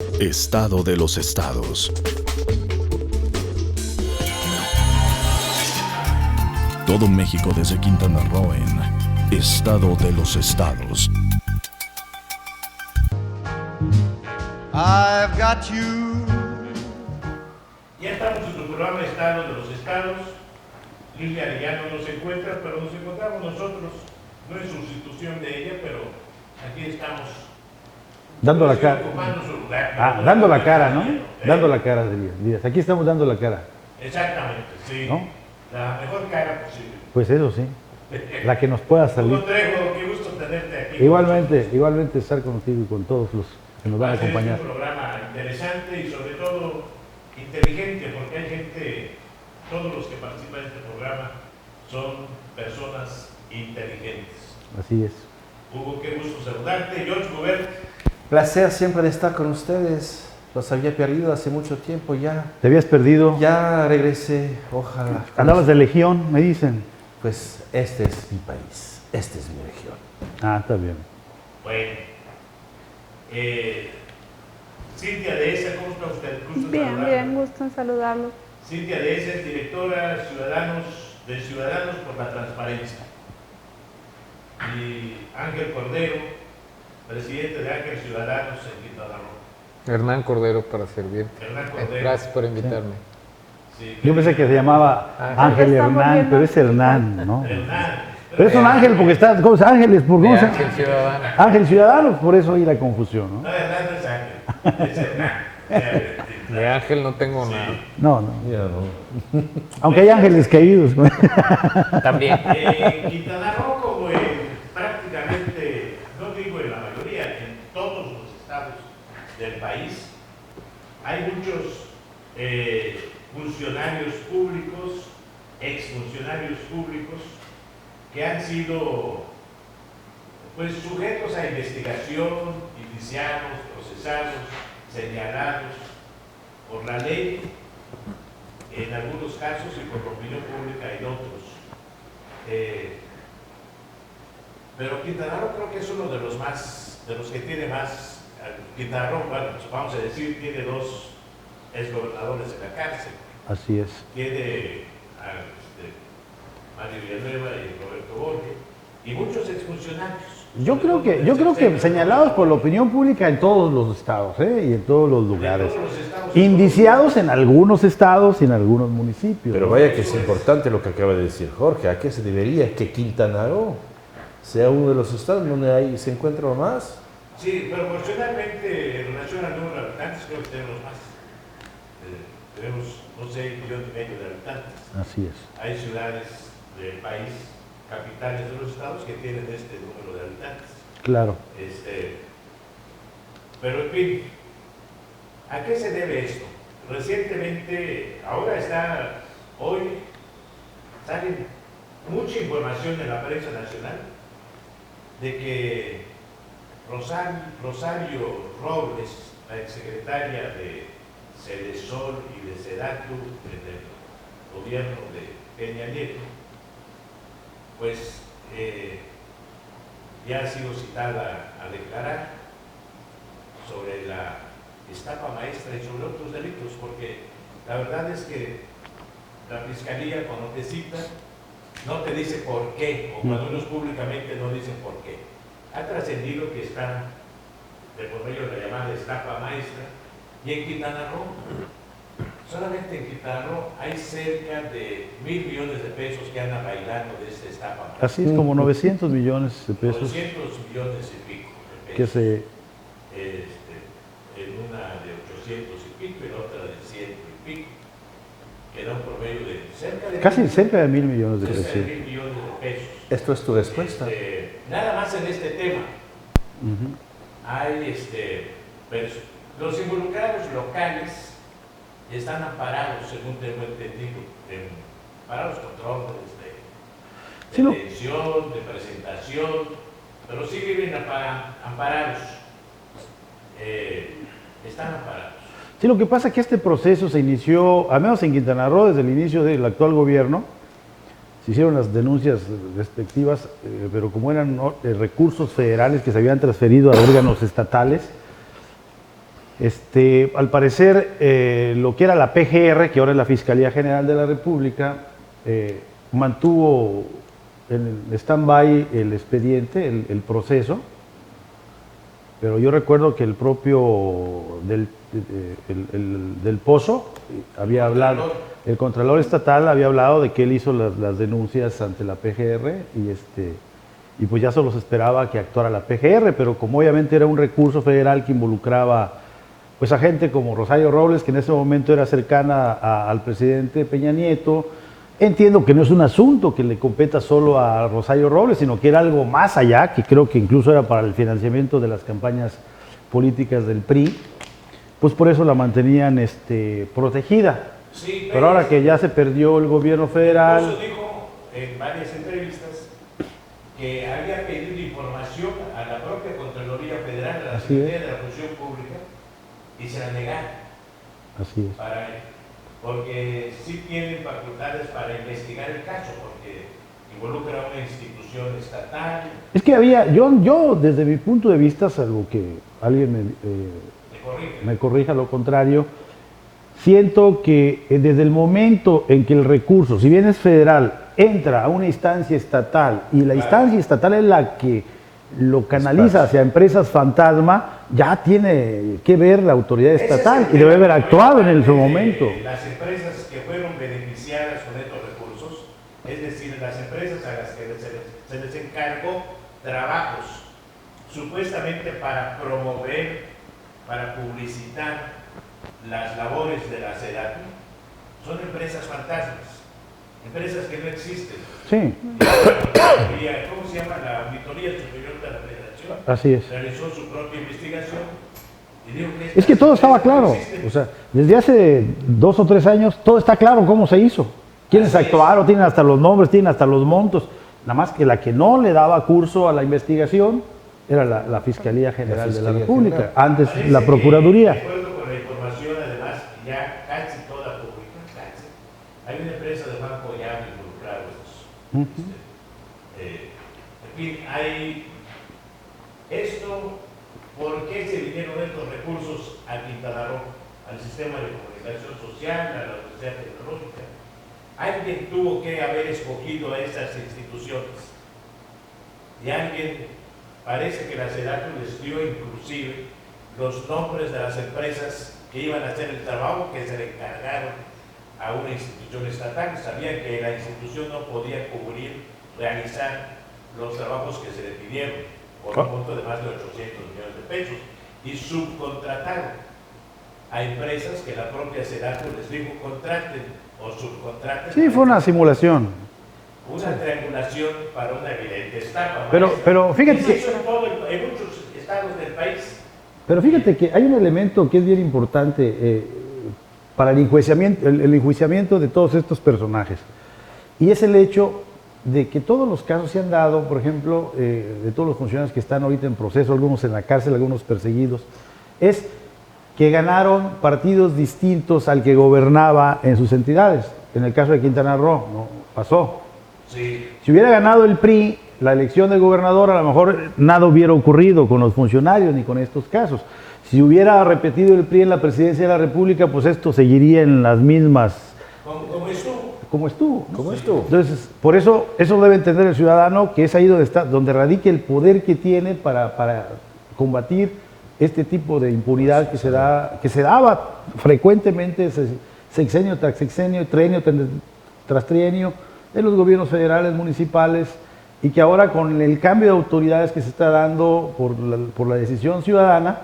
Estado de los estados. Todo México desde Quintana Roo en Estado de los estados. I've got you. Ya estamos en su programa Estado de los estados. Lilia Arellano no se encuentra, pero nos encontramos nosotros, no en sustitución de ella, pero aquí estamos. Dando la cara. Ocupando su lugar. Dando la cara, ¿no? Dando la cara, dirías. Aquí estamos dando la cara. Exactamente, sí. ¿No? La mejor cara posible. Pues eso sí. La que nos pueda salir. Hugo Trejo, qué gusto tenerte aquí. Igualmente estar contigo y con todos los que nos van a acompañar. Es un programa interesante y sobre todo inteligente, porque hay gente, todos los que participan en este programa son personas inteligentes. Así es. Hugo, qué gusto saludarte. George Gobert. Placer siempre de estar con ustedes. Los había perdido hace mucho tiempo ya. ¿Te habías perdido? Ya regresé, ojalá. Andabas de legión, me dicen. Pues este es mi país, esta es mi región. Ah, está bien. Bueno. Cintia Dehesa, ¿cómo está usted? Gusto Bien, saludarla. bien, gusto en saludarlo. Cintia Dehesa es directora de Ciudadanos por la Transparencia. Y Ángel Cordero, presidente de Ángel Ciudadanos en Quintana Roo. Hernán Cordero para servir. Hernán Cordero. Gracias por invitarme. Sí, Yo pensé que se llamaba Ángel Hernán, pero es Hernán, ¿no? Hernán. Pero es un ángel porque está, ¿cómo se llama? Ángeles, ¿por cómo De se Ángel llama? Ciudadano. Ángel Ciudadano, por eso ahí la confusión, No, ¿no? Hernán no es Ángel, es Hernán. De Ángel no tengo nada. No, no. Ya no. Aunque hay ángeles caídos. También. En Quintana Roo, como en prácticamente, no digo en la mayoría, en todos los estados del país, hay muchos funcionarios públicos, exfuncionarios públicos, que han sido pues sujetos a investigación, indiciados, procesados, señalados por la ley, en algunos casos y por la opinión pública en otros. Pero Quintana Roo creo que es uno de los que tiene más. Quintana Roo, bueno, pues vamos a decir, tiene dos exgobernadores en la cárcel. Así es. Tiene a Mario Villanueva y Roberto Borges, y muchos exfuncionarios. Yo creo que señalados por la opinión pública en todos los estados, y en todos los lugares. Indiciados en algunos estados y en algunos municipios. Pero ¿no? vaya que es importante lo que acaba de decir Jorge. ¿A qué se debería que Quintana Roo sea uno de los estados donde ahí se encuentra más? Sí, proporcionalmente en relación al número de habitantes creo que tenemos más. Tenemos, no sé, 1,5 millones de habitantes. Así es. Hay ciudades del país, capitales de los estados, que tienen este número de habitantes. Claro. Pero en fin, ¿a qué se debe esto? Recientemente, hoy sale mucha información en la prensa nacional de que Rosario Robles, la exsecretaria de Sedesol y de Sedatu en el gobierno de Peña Nieto, pues ya ha sido citada a declarar sobre la estafa maestra y sobre otros delitos, porque la verdad es que la fiscalía cuando te cita no te dice por qué, o cuando unos públicamente no dicen por qué. Ha trascendido que está de por medio de la llamada estafa maestra, y en Quintana Roo, solamente en Quintana Roo hay cerca de 1,000 millones de pesos que andan bailando de esta estafa maestra. Así es, como 900 millones de pesos 900 millones y pico de que pesos. se... En una de 800 y pico y la otra de 100 y pico, que da un promedio de cerca de 1,000 millones de cerca pesos. de 1,000 millones de pesos. ¿Esto es tu respuesta? Nada más en este tema. Ujú. Hay los involucrados locales están amparados, según tengo entendido, amparados contra órdenes de Sí, detención, de presentación, pero sí viven amparados. Están amparados. Sí, lo que pasa es que este proceso se inició, al menos en Quintana Roo, desde el inicio del actual gobierno. Se hicieron las denuncias respectivas, pero como eran recursos federales que se habían transferido a órganos estatales, Al parecer, lo que era la PGR, que ahora es la Fiscalía General de la República, mantuvo en stand-by el expediente, el proceso, pero yo recuerdo que el propio del Pozo había hablado, el Contralor Estatal había hablado de que él hizo las denuncias ante la PGR y pues ya solo se esperaba que actuara la PGR, pero como obviamente era un recurso federal que involucraba pues a gente como Rosario Robles, que en ese momento era cercana al presidente Peña Nieto. Entiendo que no es un asunto que le competa solo a Rosario Robles, sino que era algo más allá, que creo que incluso era para el financiamiento de las campañas políticas del PRI, pues por eso la mantenían protegida. Sí, pero ahora que ya se perdió el gobierno federal... Eso dijo en varias entrevistas que había pedido información a la propia Contraloría Federal, a la Secretaría de la Función Pública, y se la negaron. Así es. Porque sí tienen facultades para investigar el caso, porque involucra a una institución estatal. Es que yo desde mi punto de vista, salvo que alguien me corrija lo contrario, siento que desde el momento en que el recurso, si bien es federal, entra a una instancia estatal y la instancia estatal es la que lo canaliza hacia empresas fantasma, ya tiene que ver la autoridad estatal y debe haber actuado en su momento. Las empresas que fueron beneficiadas con estos recursos, es decir, las empresas a las que se les encargó trabajos supuestamente para promover, para publicitar las labores de la SEDATU, son empresas fantasmas, empresas que no existen. Sí. ¿Cómo se llama? La Auditoría Superior de la Federación. Así es. Realizó su propia investigación y dijo que es que todo estaba claro. O sea, desde hace 2 o 3 años todo está claro cómo se hizo. Quiénes actuaron, tienen hasta los nombres, tienen hasta los montos. Nada más que la que no le daba curso a la investigación era la Fiscalía General de la República. Antes la Procuraduría. De acuerdo con la información, además, ya casi toda pública, casi. Hay una empresa de banco ya involucrada. En fin, hay esto, ¿por qué se vinieron estos recursos a Quintana Roo, al sistema de comunicación social, a la Universidad Tecnológica? Alguien tuvo que haber escogido a esas instituciones y alguien, parece que la SEDATU les dio inclusive los nombres de las empresas que iban a hacer el trabajo que se le encargaron a una institución estatal. Sabían que la institución no podía realizar los trabajos que se le pidieron por un monto de más de 800 millones de pesos y subcontrataron a empresas que la propia SEDATU les dijo contraten o subcontraten. Sí, fue una simulación. Una triangulación para una evidente estafa. Pero fíjate que... en muchos estados del país. Pero fíjate que hay un elemento que es bien importante para el enjuiciamiento de todos estos personajes. Y es el hecho de que todos los casos se han dado, por ejemplo, de todos los funcionarios que están ahorita en proceso, algunos en la cárcel, algunos perseguidos, es que ganaron partidos distintos al que gobernaba en sus entidades. En el caso de Quintana Roo, no pasó. Sí. Si hubiera ganado el PRI la elección de gobernador, a lo mejor nada hubiera ocurrido con los funcionarios ni con estos casos. Si hubiera repetido el PRI en la presidencia de la República, pues esto seguiría en las mismas... Como estuvo. ¿No? Entonces, por eso debe entender el ciudadano, que es ahí donde radica el poder que tiene para combatir este tipo de impunidad que se daba frecuentemente, sexenio tras sexenio, trienio tras trienio, en los gobiernos federales, municipales, y que ahora con el cambio de autoridades que se está dando por la decisión ciudadana,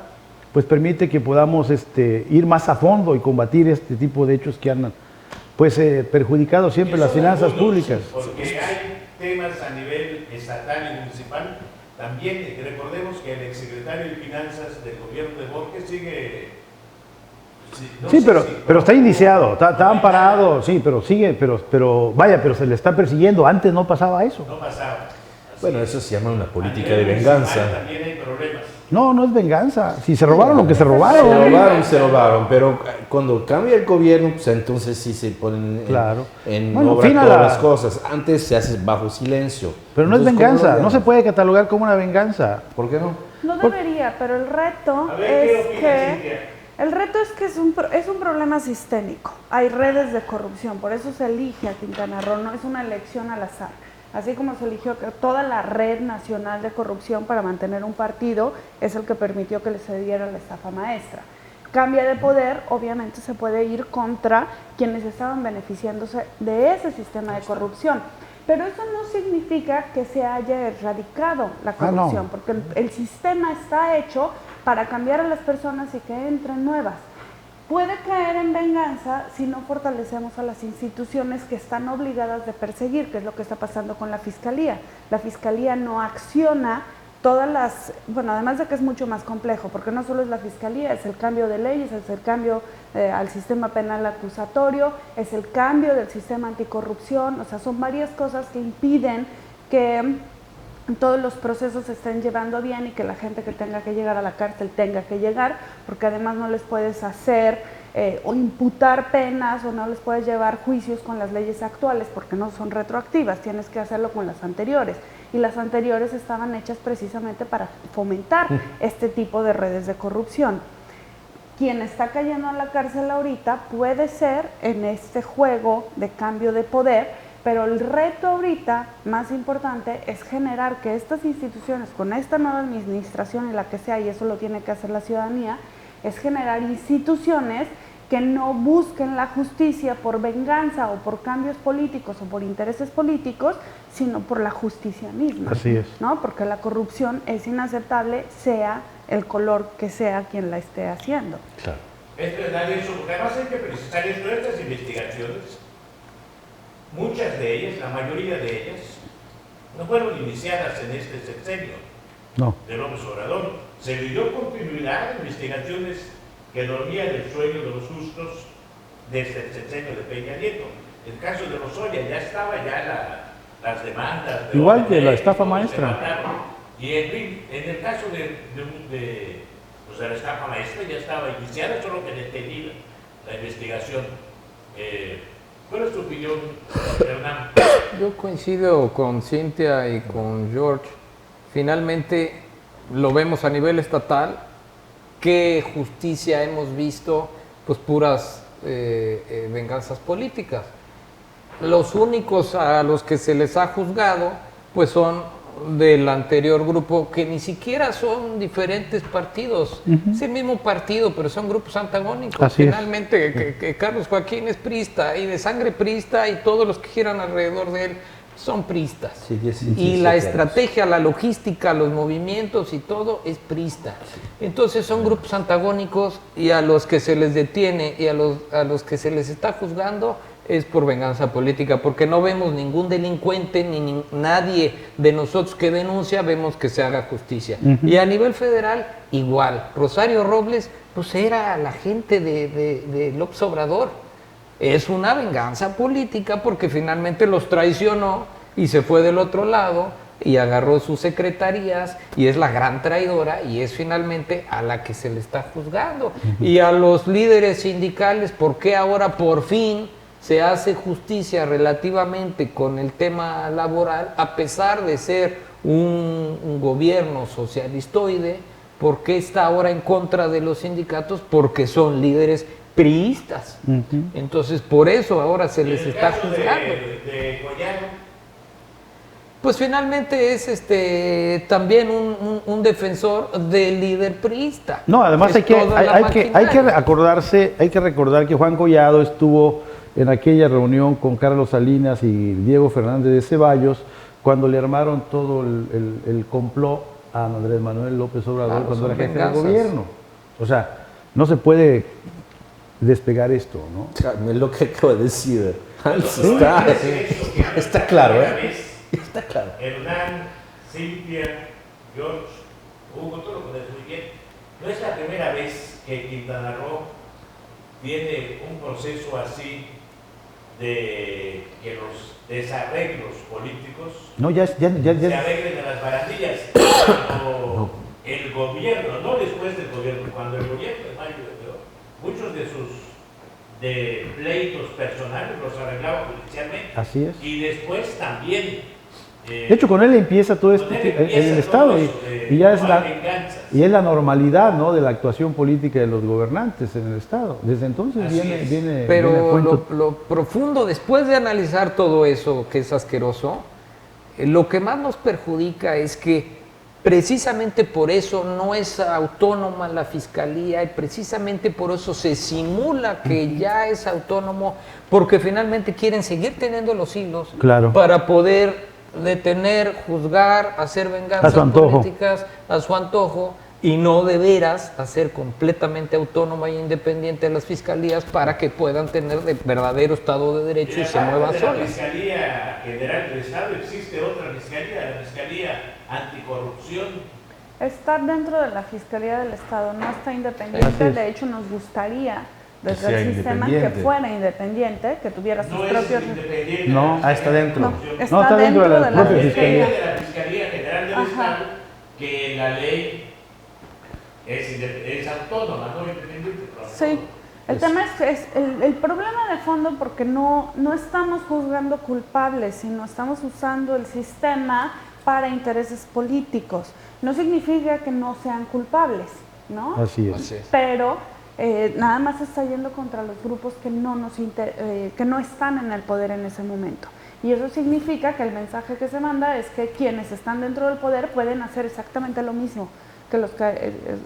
pues permite que podamos ir más a fondo y combatir este tipo de hechos que han perjudicado siempre las finanzas públicas. Porque hay temas a nivel estatal y municipal. También recordemos que el exsecretario de Finanzas del gobierno de Borges sigue... pero está indiciado, está amparado, sí, pero sigue, pero se le está persiguiendo. Antes no pasaba eso. No pasaba. Bueno, eso se llama una política de venganza. También hay problemas. No es venganza. Si se robaron lo que se robaron. Se robaron, pero cuando cambia el gobierno, pues entonces sí se ponen en obra todas las cosas. Antes se hace bajo silencio. Pero no es venganza, no se puede catalogar como una venganza. ¿Por qué no? No debería, pero el reto A ver, es que El reto es que es un problema sistémico. Hay redes de corrupción, por eso se elige a Quintana Roo, no es una elección al azar. Así como se eligió que toda la red nacional de corrupción para mantener un partido es el que permitió que se diera la estafa maestra. Cambia de poder, obviamente se puede ir contra quienes estaban beneficiándose de ese sistema de corrupción. Pero eso no significa que se haya erradicado la corrupción, porque el sistema está hecho para cambiar a las personas y que entren nuevas. Puede caer en venganza si no fortalecemos a las instituciones que están obligadas de perseguir, que es lo que está pasando con la Fiscalía. La Fiscalía no acciona todas las, bueno, además de que es mucho más complejo, porque no solo es la Fiscalía, es el cambio de leyes, es el cambio al sistema penal acusatorio, es el cambio del sistema anticorrupción, o sea, son varias cosas que impiden que todos los procesos se estén llevando bien y que la gente que tenga que llegar a la cárcel tenga que llegar, porque además no les puedes hacer o imputar penas o no les puedes llevar juicios con las leyes actuales porque no son retroactivas, tienes que hacerlo con las anteriores. Y las anteriores estaban hechas precisamente para fomentar este tipo de redes de corrupción. Quien está cayendo a la cárcel ahorita puede ser en este juego de cambio de poder, pero el reto ahorita más importante es generar que estas instituciones, con esta nueva administración en la que sea, y eso lo tiene que hacer la ciudadanía, es generar instituciones que no busquen la justicia por venganza o por cambios políticos o por intereses políticos, sino por la justicia misma. Así es. ¿No? Porque la corrupción es inaceptable, sea el color que sea quien la esté haciendo. Claro. Es verdad eso, porque además hay que precisar esto, estas investigaciones, muchas de ellas, la mayoría de ellas, no fueron iniciadas en este sexenio de López Obrador. Se le dio continuidad a investigaciones que dormían el sueño de los justos desde el sexenio de Peña Nieto. El caso de Lozoya ya estaba, las demandas. Igual que la estafa maestra. Y en fin, en el caso de la estafa maestra ya estaba iniciada, solo que detenida la investigación. ¿Cuál es tu opinión, Hernán? Yo coincido con Cintia y con George. Finalmente lo vemos a nivel estatal. ¿Qué justicia hemos visto? Pues puras venganzas políticas. Los únicos a los que se les ha juzgado pues son del anterior grupo, que ni siquiera son diferentes partidos, es el mismo partido, pero son grupos antagónicos. Así finalmente que Carlos Joaquín es priista y de sangre priista, y todos los que giran alrededor de él son priistas. Sí, y la estrategia, la logística, los movimientos y todo es priista. Entonces son grupos antagónicos, y a los que se les detiene y a los que se les está juzgando es por venganza política, porque no vemos ningún delincuente ni nadie de nosotros que denuncia, vemos que se haga justicia. Y a nivel federal igual. Rosario Robles pues era la gente de López Obrador. Es una venganza política porque finalmente los traicionó y se fue del otro lado y agarró sus secretarías, y es la gran traidora, y es finalmente a la que se le está juzgando. Y a los líderes sindicales, ¿por qué ahora por fin se hace justicia relativamente con el tema laboral, a pesar de ser un gobierno socialistoide? ¿Por qué está ahora en contra de los sindicatos? Porque son líderes priistas. Entonces, por eso ahora se les está juzgando. De Goyano. Pues finalmente es también un defensor del líder priista. No, además hay que recordar que Juan Collado estuvo en aquella reunión con Carlos Salinas y Diego Fernández de Ceballos, cuando le armaron todo el complot a Andrés Manuel López Obrador cuando era jefe de gobierno. O sea, no se puede despegar esto, ¿no? Es lo que acabo de decir. Está claro, ¿eh? Está claro. Hernán, Cintia, George, Hugo, todo lo conoces muy bien. No es la primera vez que Quintana Roo tiene un proceso así de que los desarreglos políticos se arreglen en las barandillas. Cuando el gobierno, no después del gobierno, cuando el gobierno de Mayo de Oro, muchos de sus pleitos personales los arreglaba judicialmente. Así es. Y después también De hecho, con él empieza todo esto con él en empieza el todo Estado eso de y ya es tomar la, venganzas. y es la normalidad, ¿no?, de la actuación política de los gobernantes en el Estado. Desde entonces Así viene, es. viene a Pero cuento. lo profundo, después de analizar todo eso que es asqueroso, lo que más nos perjudica es que precisamente por eso no es autónoma la fiscalía y precisamente por eso se simula que ya es autónomo, porque finalmente quieren seguir teniendo los hilos Claro. para poder detener, juzgar, hacer A venganzas su antojo. políticas a su antojo y no de veras hacer completamente autónoma e independiente a las fiscalías para que puedan tener de verdadero Estado de Derecho y se muevan de la solas. Fiscalía General del Estado existe otra fiscalía, la Fiscalía Anticorrupción. Está dentro de la Fiscalía del Estado, no está independiente. Así es. De hecho, nos gustaría Que desde sea el sistema que independiente. fuera independiente, que tuviera sus No es propios... independiente. No. la Está dentro. No, Anticorrupción. está, No, está dentro de la propia Fiscalía. Depende de la Fiscalía General del Ajá. Estado, que la ley es autónoma, no independiente. Pero Sí, el tema es el problema de fondo porque no estamos juzgando culpables, sino estamos usando el sistema para intereses políticos. No significa que no sean culpables, ¿no? Así es. Así es. Pero nada más está yendo contra los grupos que que no están en el poder en ese momento. Y eso significa que el mensaje que se manda es que quienes están dentro del poder pueden hacer exactamente lo mismo, que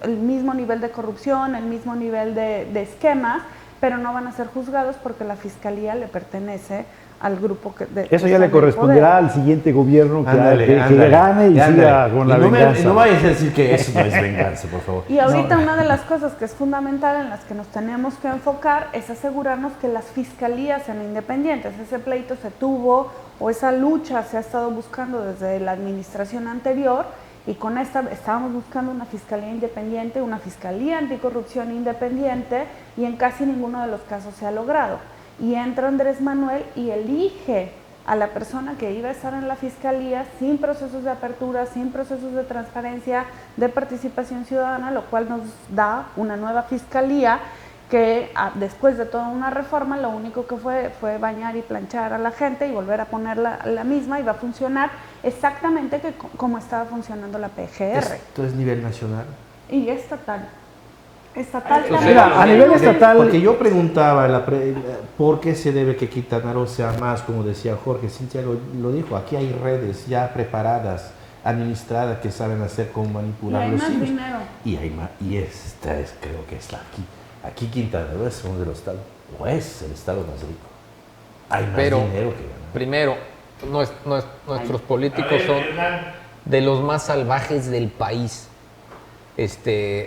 el mismo nivel de corrupción, el mismo nivel de esquemas, pero no van a ser juzgados porque la fiscalía le pertenece al grupo que Eso que ya está le en el corresponderá poder. al siguiente gobierno que, Ándale, que ándale, gane y ándale. siga con la no venganza. no vayas a decir que eso no es venganza, por favor. Y ahorita una de las cosas que es fundamental en las que nos tenemos que enfocar es asegurarnos que las fiscalías sean independientes. Ese pleito se tuvo o esa lucha se ha estado buscando desde la administración anterior y con esta estábamos buscando una fiscalía independiente, una fiscalía anticorrupción independiente y en casi ninguno de los casos se ha logrado. Y entra Andrés Manuel y elige a la persona que iba a estar en la fiscalía sin procesos de apertura, sin procesos de transparencia, de participación ciudadana, lo cual nos da una nueva fiscalía que después de toda una reforma lo único que fue bañar y planchar a la gente y volver a ponerla la misma y va a funcionar exactamente como estaba funcionando la PGR. Esto es nivel nacional. Y estatal. Estatal O sea, también. Mira, a nivel estatal, Porque yo preguntaba por qué se debe que Quintana Roo sea más, como decía Jorge, Cintia lo dijo, aquí hay redes ya preparadas, administradas, que saben hacer cómo Y manipular hay los más hilos. dinero. Y hay más, y esta es, creo que es aquí Quintana Roo es uno de los estados, o es el estado más rico. Hay más Pero, dinero que ganar. primero, nuestros políticos A ver, son Hernán, de los más salvajes del país.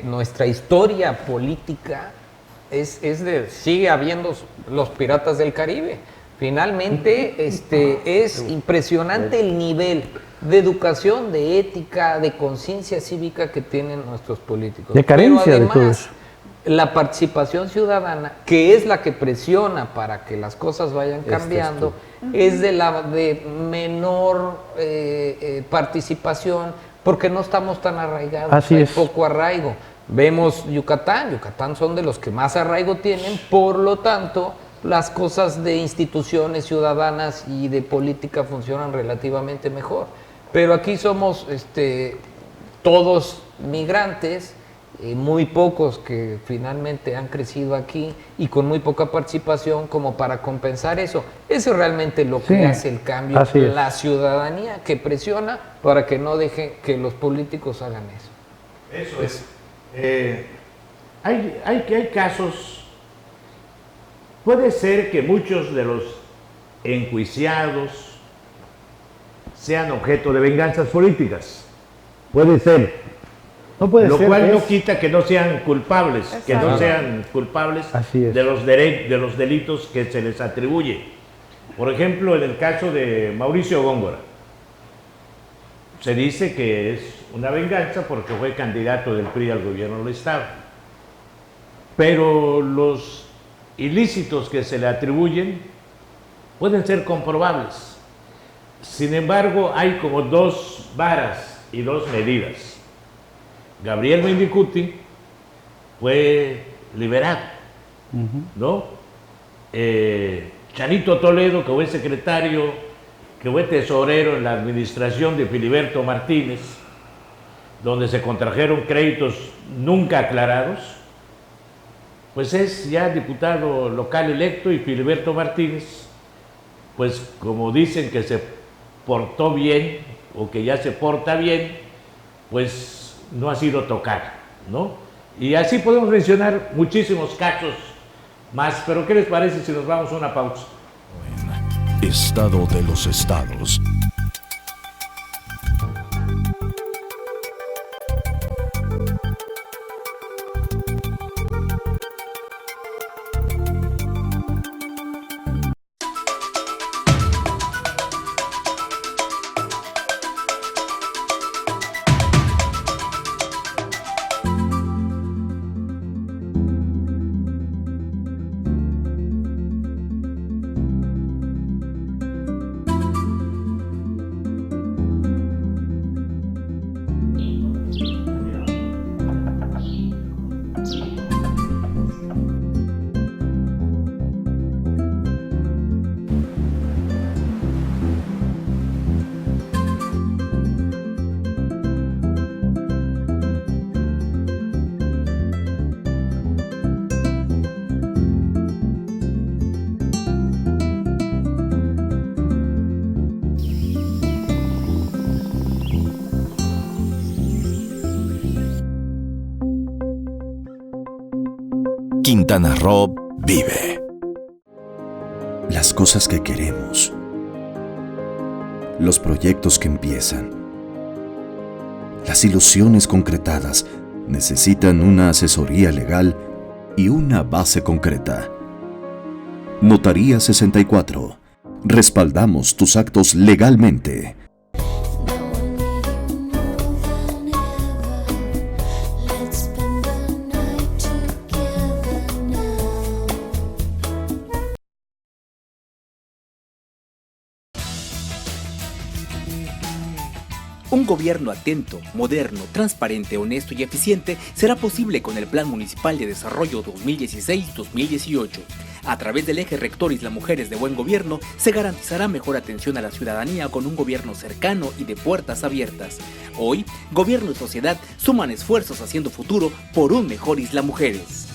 Nuestra historia política sigue habiendo los piratas del Caribe. Finalmente, es impresionante el nivel de educación, de ética, de conciencia cívica que tienen nuestros políticos. De carencia Pero de además, todo eso. la participación ciudadana, que es la que presiona para que las cosas vayan cambiando, es de menor participación, porque no estamos tan arraigados, Así hay es. poco arraigo. Vemos Yucatán son de los que más arraigo tienen, por lo tanto, las cosas de instituciones ciudadanas y de política funcionan relativamente mejor. Pero aquí somos todos migrantes, muy pocos que finalmente han crecido aquí y con muy poca participación como para compensar eso. Eso es realmente lo que Sí, hace el cambio, así es. la ciudadanía que presiona para que no deje que los políticos hagan eso. eso es. Hay casos, puede ser que muchos de los enjuiciados sean objeto de venganzas políticas, puede ser. No puede lo ser. cual no es- quita que no sean culpables, que no Exacto. sean culpables Así es. de los delitos que se les atribuye. Por ejemplo, en el caso de Mauricio Góngora, se dice que es una venganza porque fue candidato del PRI al gobierno del Estado. Pero los ilícitos que se le atribuyen pueden ser comprobables. Sin embargo, hay como dos varas y dos medidas. Gabriel Mendicuti fue liberado, ¿no? Chanito Toledo, que fue secretario que fue tesorero en la administración de Filiberto Martínez, donde se contrajeron créditos nunca aclarados, pues es ya diputado local electo, y Filiberto Martínez, pues como dicen que se portó bien o que ya se porta bien, pues no ha sido tocado, ¿no? Y así podemos mencionar muchísimos casos más, pero ¿qué les parece si nos vamos a una pausa? Estado de los estados. Quintana Roo vive. Las cosas que queremos. Los proyectos que empiezan. Las ilusiones concretadas necesitan una asesoría legal y una base concreta. Notaría 64. Respaldamos tus actos legalmente. Un gobierno atento, moderno, transparente, honesto y eficiente será posible con el Plan Municipal de Desarrollo 2016-2018. A través del eje rector Isla Mujeres de Buen Gobierno se garantizará mejor atención a la ciudadanía con un gobierno cercano y de puertas abiertas. Hoy, gobierno y sociedad suman esfuerzos haciendo futuro por un mejor Isla Mujeres.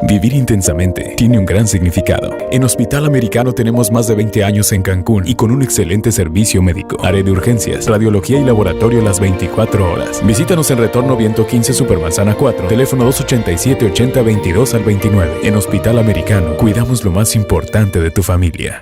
Vivir intensamente tiene un gran significado. En Hospital Americano tenemos más de 20 años en Cancún y con un excelente servicio médico. Área de urgencias, radiología y laboratorio las 24 horas. Visítanos en Retorno Viento 15 Supermanzana 4, teléfono 287-80-22 al 29. En Hospital Americano, cuidamos lo más importante de tu familia.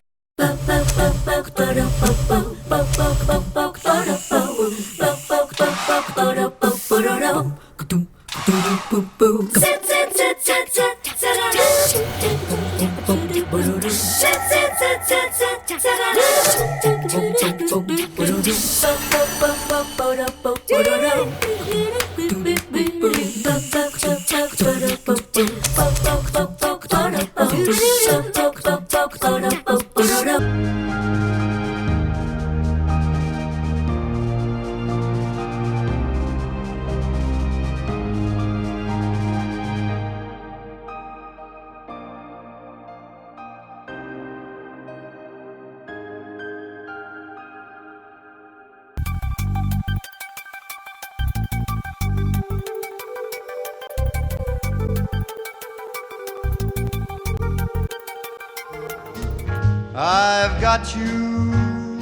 I've got you.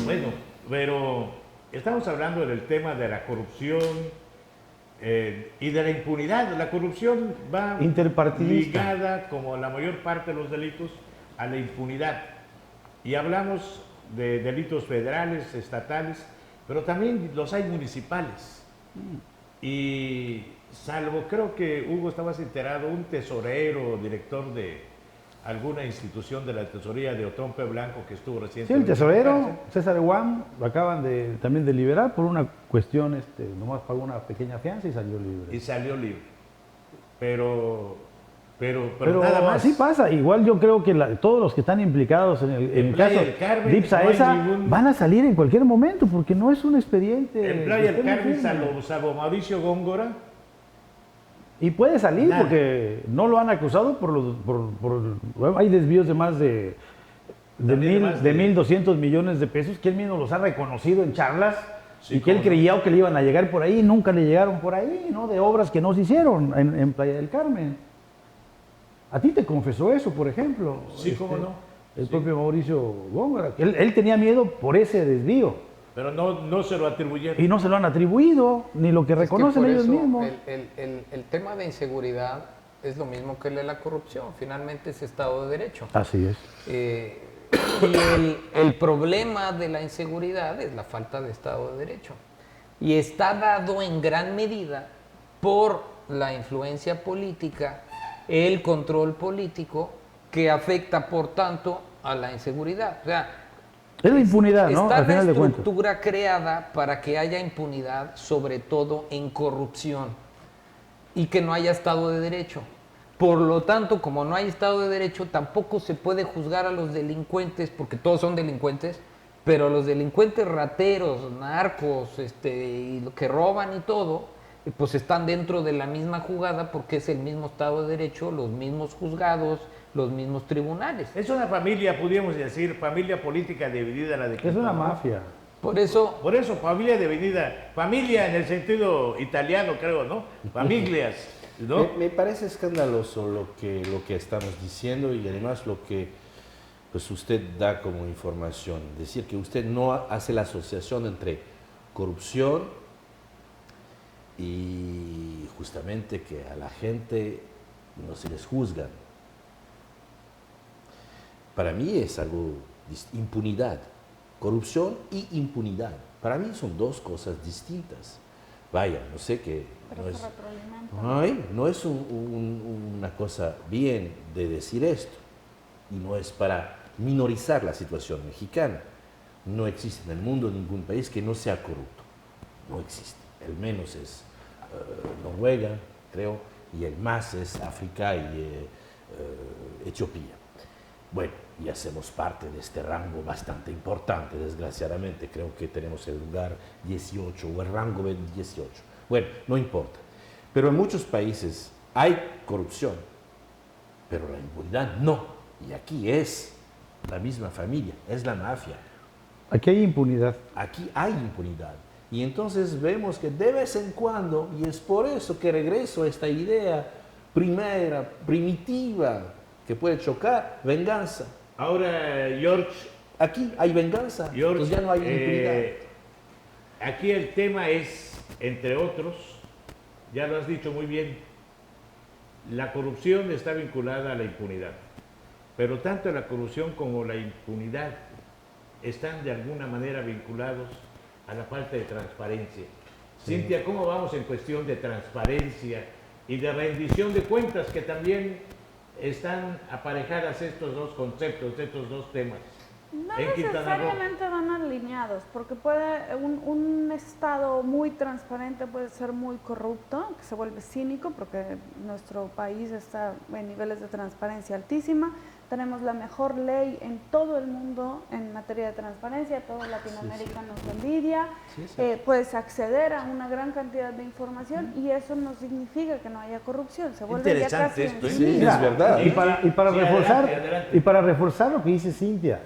Bueno, pero estamos hablando del tema de la corrupción y de la impunidad. La corrupción va ligada, como la mayor parte de los delitos, a la impunidad. Y hablamos de delitos federales, estatales, pero también los hay municipales. Y salvo, creo que Hugo, estabas enterado, un tesorero, director de alguna institución de la tesorería de Otompe Blanco que estuvo recientemente. Sí, el tesorero, César Guam, lo acaban también de liberar por una cuestión, nomás pagó una pequeña fianza y salió libre. Y salió libre. Pero nada más. Así pasa, igual yo creo que todos los que están implicados en el caso de Ipsa van a salir en cualquier momento porque no es un expediente. En Playa del Carmen, salvo Mauricio Góngora, Y puede salir Nada. porque no lo han acusado hay desvíos de más de También de 1.200 millones de pesos, que él mismo los ha reconocido en charlas, Sí, y que él cómo no. creía que le iban a llegar por ahí, y nunca le llegaron por ahí, ¿no? De obras que no se hicieron en Playa del Carmen. A ti te confesó eso, por ejemplo. Sí, cómo no. El Sí. propio Mauricio Góngora. Él tenía miedo por ese desvío. Pero no se lo atribuyeron. Y no se lo han atribuido, ni lo que Es que reconocen por ellos eso mismos. El tema de inseguridad es lo mismo que el de la corrupción, finalmente es Estado de Derecho. Así es. Y el problema de la inseguridad es la falta de Estado de Derecho. Y está dado en gran medida por la influencia política, el control político, que afecta, por tanto, a la inseguridad. O sea, Es la impunidad, ¿no? está Al la final de cuentas. estructura creada para que haya impunidad, sobre todo en corrupción, y que no haya Estado de Derecho. Por lo tanto, como no hay Estado de Derecho, tampoco se puede juzgar a los delincuentes, porque todos son delincuentes, pero los delincuentes rateros, narcos, y lo que roban y todo, pues están dentro de la misma jugada porque es el mismo Estado de Derecho, los mismos juzgados, los mismos tribunales. Es una familia, podríamos decir, familia política dividida la de Es una Quintana Roo. mafia. Por eso, Familia dividida. Familia en el sentido italiano, creo, ¿no? Familias, ¿no? Me parece escandaloso lo que estamos diciendo y además lo que pues usted da como información. Decir que usted no hace la asociación entre corrupción y justamente que a la gente no se les juzgan. Para mí es algo, impunidad, corrupción y impunidad. Para mí son dos cosas distintas. Vaya, no sé qué. Pero No se es, retroalimentan. no es una cosa bien de decir esto. Y no es para minorizar la situación mexicana. No existe en el mundo ningún país que no sea corrupto. No existe. El menos es Noruega, creo, y el más es África y Etiopía. Bueno, y hacemos parte de este rango bastante importante, desgraciadamente. Creo que tenemos el lugar 18 o el rango 18. Bueno, no importa. Pero en muchos países hay corrupción, pero la impunidad no. Y aquí es la misma familia, es la mafia. Aquí hay impunidad. Aquí hay impunidad. Y entonces vemos que de vez en cuando, y es por eso que regreso a esta idea primera, primitiva, que puede chocar, venganza. Ahora, George, Aquí hay venganza, pues ya no hay impunidad. aquí el tema es, entre otros, ya lo has dicho muy bien, la corrupción está vinculada a la impunidad, pero tanto la corrupción como la impunidad están de alguna manera vinculados a la falta de transparencia. Sí. Cintia, ¿cómo vamos en cuestión de transparencia y de rendición de cuentas, que también están aparejadas estos dos conceptos, estos dos temas? No en Quintana Roo? necesariamente van alineados, porque puede un Estado muy transparente puede ser muy corrupto, que se vuelve cínico, porque nuestro país está en niveles de transparencia altísima. Tenemos la mejor ley en todo el mundo en materia de transparencia, toda Latinoamérica nos envidia. Puedes acceder a una gran cantidad de información y eso no significa que no haya corrupción, se vuelve ya casi Interesante esto, en ¿eh? sí Sí, mismo. es verdad. Y para Sí, reforzar, adelante. y para reforzar lo que dice Cintia,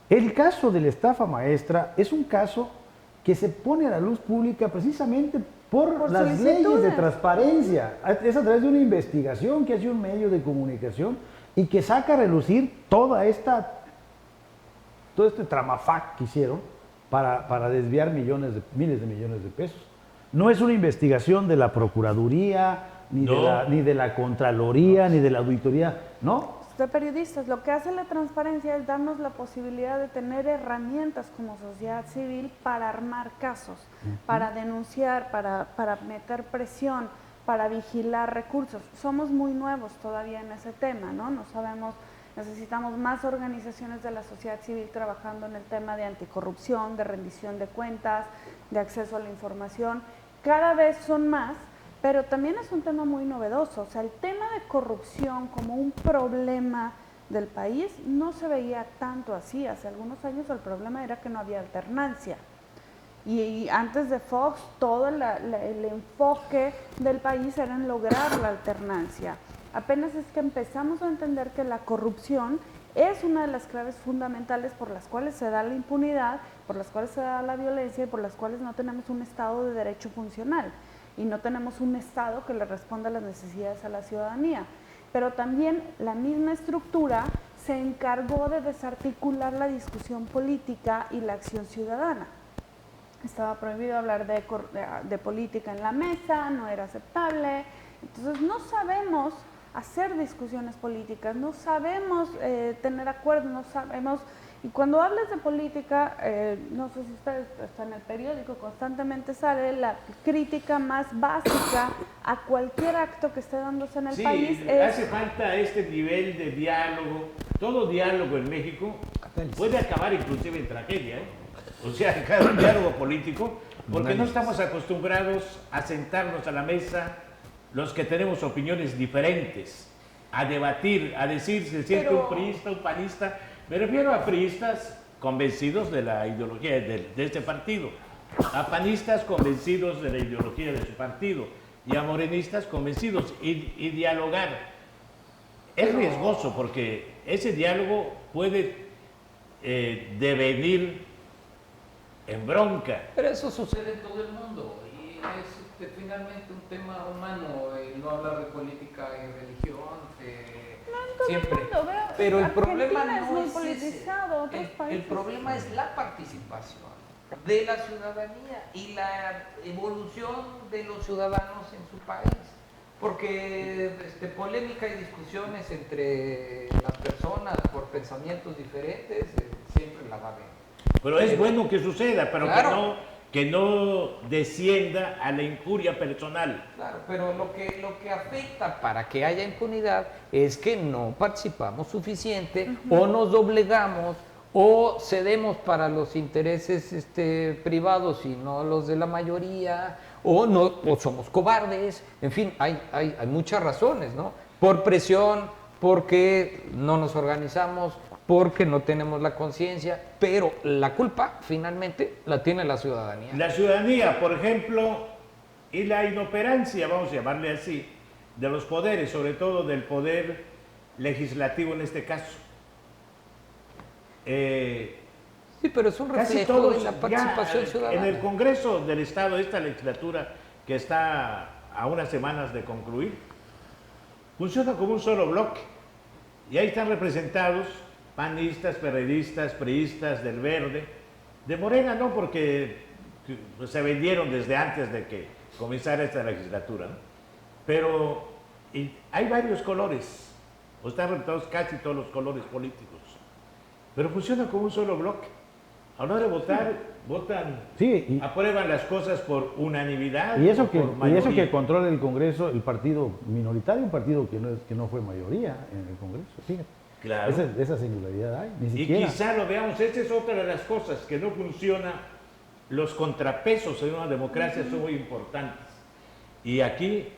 el caso de la estafa maestra es un caso que se pone a la luz pública precisamente por las leyes de solicitudes. transparencia. Es a través de una investigación que hace un medio de comunicación y que saca a relucir todo este tramafac que hicieron para desviar miles de millones de pesos. No es una investigación de la Procuraduría, ni de la Contraloría, ni de la Auditoría, ¿no? De periodistas, lo que hace la transparencia es darnos la posibilidad de tener herramientas como sociedad civil para armar casos, para denunciar, para meter presión, para vigilar recursos. Somos muy nuevos todavía en ese tema, ¿no? No sabemos, necesitamos más organizaciones de la sociedad civil trabajando en el tema de anticorrupción, de rendición de cuentas, de acceso a la información. Cada vez son más, pero también es un tema muy novedoso. O sea, el tema de corrupción como un problema del país no se veía tanto así. Hace algunos años el problema era que no había alternancia. Y antes de Fox, todo el enfoque del país era en lograr la alternancia. Apenas es que empezamos a entender que la corrupción es una de las claves fundamentales por las cuales se da la impunidad, por las cuales se da la violencia y por las cuales no tenemos un Estado de derecho funcional y no tenemos un Estado que le responda a las necesidades a la ciudadanía. Pero también la misma estructura se encargó de desarticular la discusión política y la acción ciudadana. Estaba prohibido hablar de política en la mesa, no era aceptable. Entonces no sabemos hacer discusiones políticas, no sabemos tener acuerdos, no sabemos... Y cuando hablas de política, no sé si ustedes están en el periódico, constantemente sale la crítica más básica a cualquier acto que esté dándose en el país. Hace falta este nivel de diálogo. Todo diálogo en México puede acabar inclusive en tragedia, ¿eh? O sea, cada diálogo político, porque no estamos acostumbrados a sentarnos a la mesa los que tenemos opiniones diferentes, a debatir, a decir si se siente un priista, un panista. Me refiero a priistas convencidos de la ideología de este partido, a panistas convencidos de la ideología de su partido y a morenistas convencidos y dialogar. Es riesgoso porque ese diálogo puede devenir en bronca. Pero eso sucede en todo el mundo y es finalmente un tema humano, no hablar de política y religión. Siempre. Pero el problema no es muy es politizado, el problema es la participación de la ciudadanía y la evolución de los ciudadanos en su país. Porque polémica y discusiones entre las personas por pensamientos diferentes siempre la va a haber. Pero es bueno que suceda, pero claro, que no descienda a la injuria personal. Claro, pero lo que afecta para que haya impunidad es que no participamos suficiente o nos doblegamos o cedemos para los intereses privados y no los de la mayoría o somos cobardes. En fin, hay muchas razones, ¿no? Por presión, porque no nos organizamos, porque no tenemos la conciencia, pero la culpa finalmente la tiene la ciudadanía. La ciudadanía, por ejemplo, y la inoperancia, vamos a llamarle así, de los poderes, sobre todo del poder legislativo en este caso. Sí, pero es un reflejo de la participación ciudadana. En el Congreso del Estado, esta legislatura que está a unas semanas de concluir, funciona como un solo bloque. Y ahí están representados panistas, perredistas, priistas, del Verde, de Morena no, porque se vendieron desde antes de que comenzara esta legislatura, ¿no? Pero hay varios colores, o están representados casi todos los colores políticos, pero funciona como un solo bloque. A la hora de votar, votan, aprueban las cosas por unanimidad. Y eso que controla el Congreso, el partido minoritario, un partido que no fue mayoría en el Congreso, fíjate. Claro. Esa singularidad hay, ni siquiera. Y quizá lo veamos, esta es otra de las cosas que no funciona. Los contrapesos en una democracia son muy importantes. Y aquí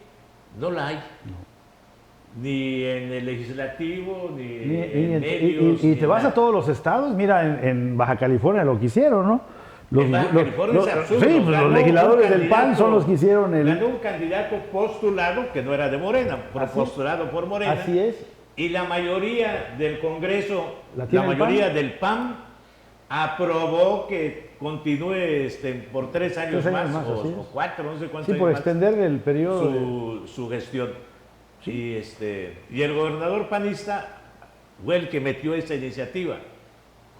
no la hay. No. Ni en el legislativo, ni en medios. Y te vas a todos los estados, mira, en Baja California lo que hicieron, ¿no? En Baja California es absurdo. Sí, pues los legisladores del PAN son los que hicieron Ganó un candidato postulado que no era de Morena, postulado por Morena. Así es. Y la mayoría del Congreso, la mayoría del PAN, aprobó que continúe por 3 años más o 4, no sé cuántos años por más, extender el periodo su gestión. Sí. Y el gobernador panista fue el que metió esta iniciativa.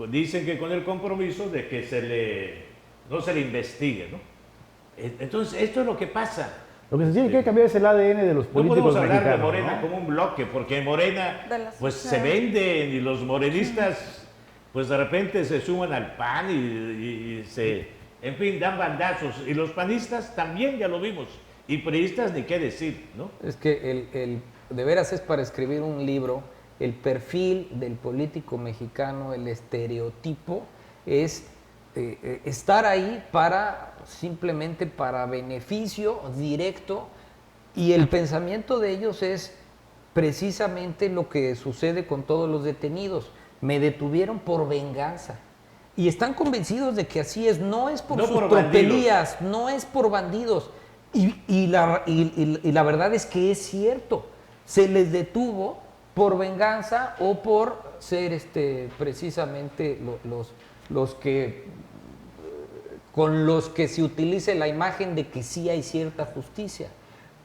Dicen que con el compromiso de que no se le investigue, ¿no? Entonces, esto es lo que pasa. Lo que se tiene que cambiar es el ADN de los políticos mexicanos. No podemos hablar de Morena, ¿no?, como un bloque, porque Morena pues se venden y los morenistas pues de repente se suman al PAN y en fin, dan bandazos. Y los panistas también, ya lo vimos. Y priistas ni qué decir, ¿no? Es que de veras es para escribir un libro. El perfil del político mexicano, el estereotipo, es estar ahí simplemente para beneficio directo, y el pensamiento de ellos es precisamente lo que sucede con todos los detenidos. Me detuvieron por venganza. Y están convencidos de que así es, no es por No sus por tropelías, no es por bandidos. Y la verdad es que es cierto, se les detuvo por venganza o por ser precisamente los que con los que se utilice la imagen de que sí hay cierta justicia.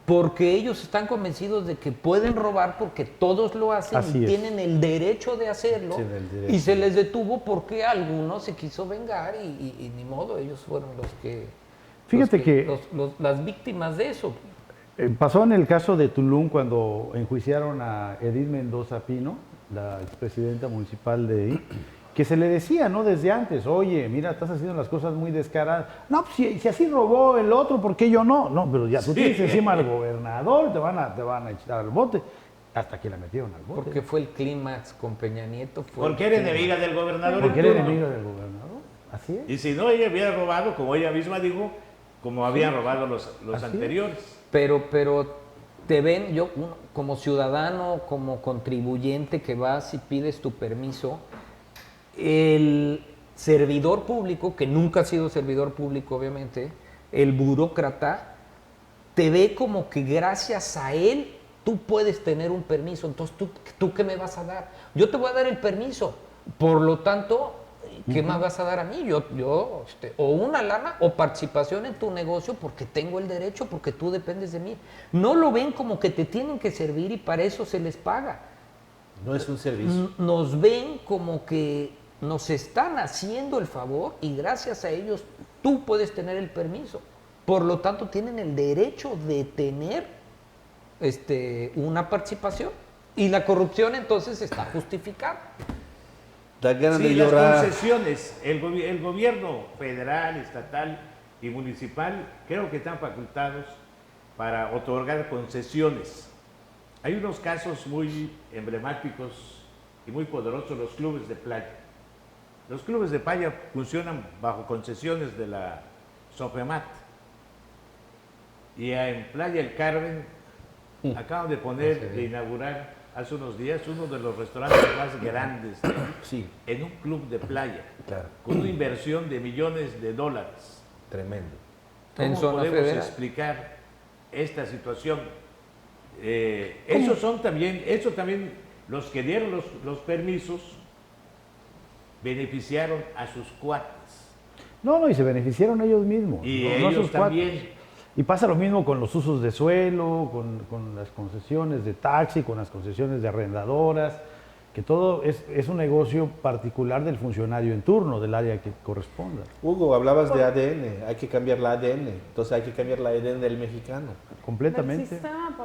Porque ellos están convencidos de que pueden robar porque todos lo hacen Así y es. tienen el derecho de hacerlo. Tienen el derecho. Y se les detuvo porque alguno se quiso vengar y ni modo, ellos fueron los que... Fíjate las víctimas de eso. Pasó en el caso de Tulum cuando enjuiciaron a Edith Mendoza Pino, la expresidenta municipal de ahí, que se le decía, ¿no? Desde antes, oye, mira, estás haciendo las cosas muy descaradas. No, pues si así robó el otro, ¿por qué yo no? No, pero ya tú tienes encima al gobernador, te van a echar al bote. Hasta que la metieron al bote. Porque fue el clímax con Peña Nieto. Porque era enemiga del gobernador. Porque era enemiga del gobernador. Así es. Y si no, ella hubiera robado, como ella misma dijo, como habían robado los anteriores. Pero te ven, yo como ciudadano, como contribuyente que vas y pides tu permiso, el servidor público, que nunca ha sido servidor público obviamente, el burócrata, te ve como que gracias a él tú puedes tener un permiso. Entonces, ¿tú qué me vas a dar? Yo te voy a dar el permiso, por lo tanto, ¿qué más vas a dar a mí? O una lana o participación en tu negocio porque tengo el derecho, porque tú dependes de mí. No lo ven como que te tienen que servir y para eso se les paga. No es un servicio. Nos ven como que nos están haciendo el favor y gracias a ellos tú puedes tener el permiso. Por lo tanto, tienen el derecho de tener una participación. Y la corrupción entonces está justificada. Da ganas Sí, de las llorar. concesiones, el gobierno federal, estatal y municipal creo que están facultados para otorgar concesiones. Hay unos casos muy emblemáticos y muy poderosos, los clubes de playa. Los clubes de playa funcionan bajo concesiones de la SOFEMAT. Y en Playa El Carmen acaban de de inaugurar hace unos días uno de los restaurantes más grandes en un club de playa, con una inversión de millones de dólares. Tremendo. En ¿Cómo zona podemos federal. explicar esta situación? Eso también los que dieron los permisos beneficiaron a sus cuates. No, y se beneficiaron ellos mismos. Y no ellos sus cuates. también. Y pasa lo mismo con los usos de suelo, con las concesiones de taxi, con las concesiones de arrendadoras, que todo es un negocio particular del funcionario en turno, del área que corresponda. Hugo, hablabas de ADN, hay que cambiar la ADN, entonces hay que cambiar la ADN del mexicano. Completamente. El sistema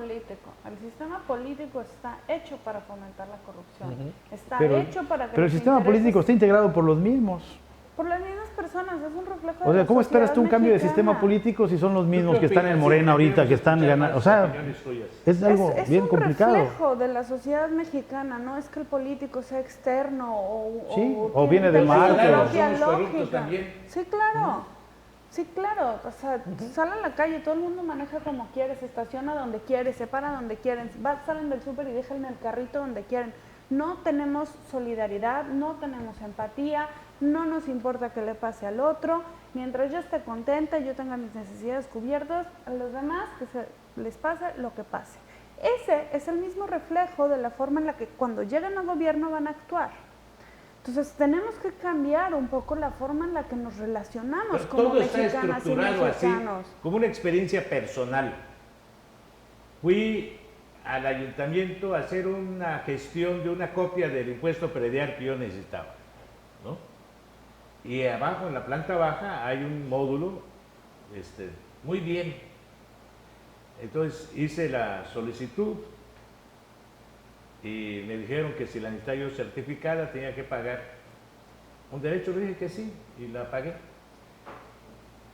político está hecho para fomentar la corrupción. Está hecho para que pero el los sistema intereses- político está integrado por los mismos. por las mismas personas, es un reflejo de O sea, la ¿cómo esperas tú un sociedad cambio de mexicana? sistema político si son los mismos ¿Tú qué que están en opinas? Morena Sí, ahorita, que queremos están escuchar ganando? O más sea, opiniones tuyas. es algo Es bien un complicado. reflejo de la sociedad mexicana, no es que el político sea externo Sí, o tiene- viene del tenga su marco. propia Somos corruptos lógica. también. Sí, claro. Sí, claro. O sea, sale a la calle, todo el mundo maneja como quiere, se estaciona donde quiere, se para donde quieren, salen del súper y dejan el carrito donde quieren. No tenemos solidaridad, no tenemos empatía, no nos importa qué le pase al otro. Mientras yo esté contenta, yo tenga mis necesidades cubiertas, a los demás que les pase lo que pase. Ese es el mismo reflejo de la forma en la que cuando lleguen al gobierno van a actuar. Entonces tenemos que cambiar un poco la forma en la que nos relacionamos Pero como todo está mexicanas y estructurado así, mexicanos. como una experiencia personal. Fui al ayuntamiento a hacer una gestión de una copia del impuesto predial que yo necesitaba, ¿no? Y abajo, en la planta baja, hay un módulo, muy bien. Entonces hice la solicitud y me dijeron que si la necesitaba yo certificada tenía que pagar un derecho. Le dije que sí y la pagué.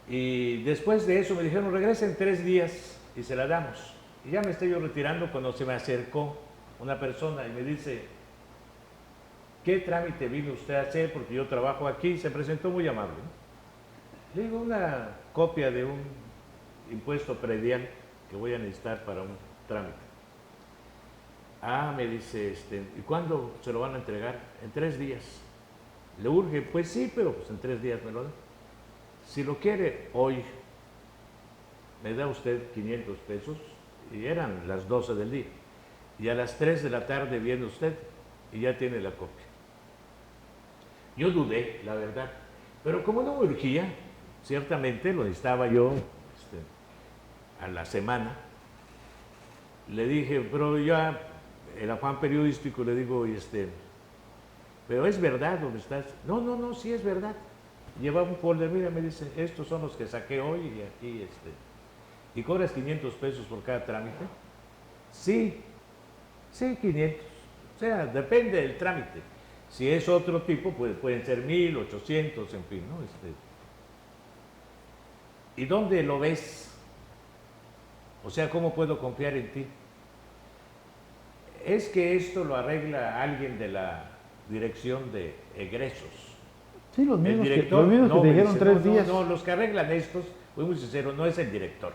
Y después de eso me dijeron, regresa en 3 días y se la damos. Y ya me estoy yo retirando cuando se me acercó una persona y me dice, ¿qué trámite vino usted a hacer? Porque yo trabajo aquí. Se presentó muy amable, ¿no? Le digo, una copia de un impuesto predial que voy a necesitar para un trámite. Ah, me dice, ¿y cuándo se lo van a entregar? En 3 días. ¿Le urge? Pues sí, pero pues en 3 días me lo da. Si lo quiere hoy, me da usted 500 pesos, y eran las 12 del día. Y a las 3 de la tarde viene usted y ya tiene la copia. Yo dudé, la verdad, pero como no me urgía, ciertamente lo necesitaba yo a la semana, le dije, pero ya el afán periodístico le digo, pero es verdad donde estás. No, sí es verdad. Llevaba un folder, mira, me dice, estos son los que saqué hoy y aquí, ¿y cobras 500 pesos por cada trámite? Sí, 500. O sea, depende del trámite. Si es otro tipo, pues pueden ser 1000, 800, en fin, ¿no? ¿Y dónde lo ves? O sea, ¿cómo puedo confiar en ti? Es que esto lo arregla alguien de la dirección de egresos. Sí, los El mismos director, que te me dijeron dice, 3 días. No, los que arreglan estos, fui muy sincero, no es el director.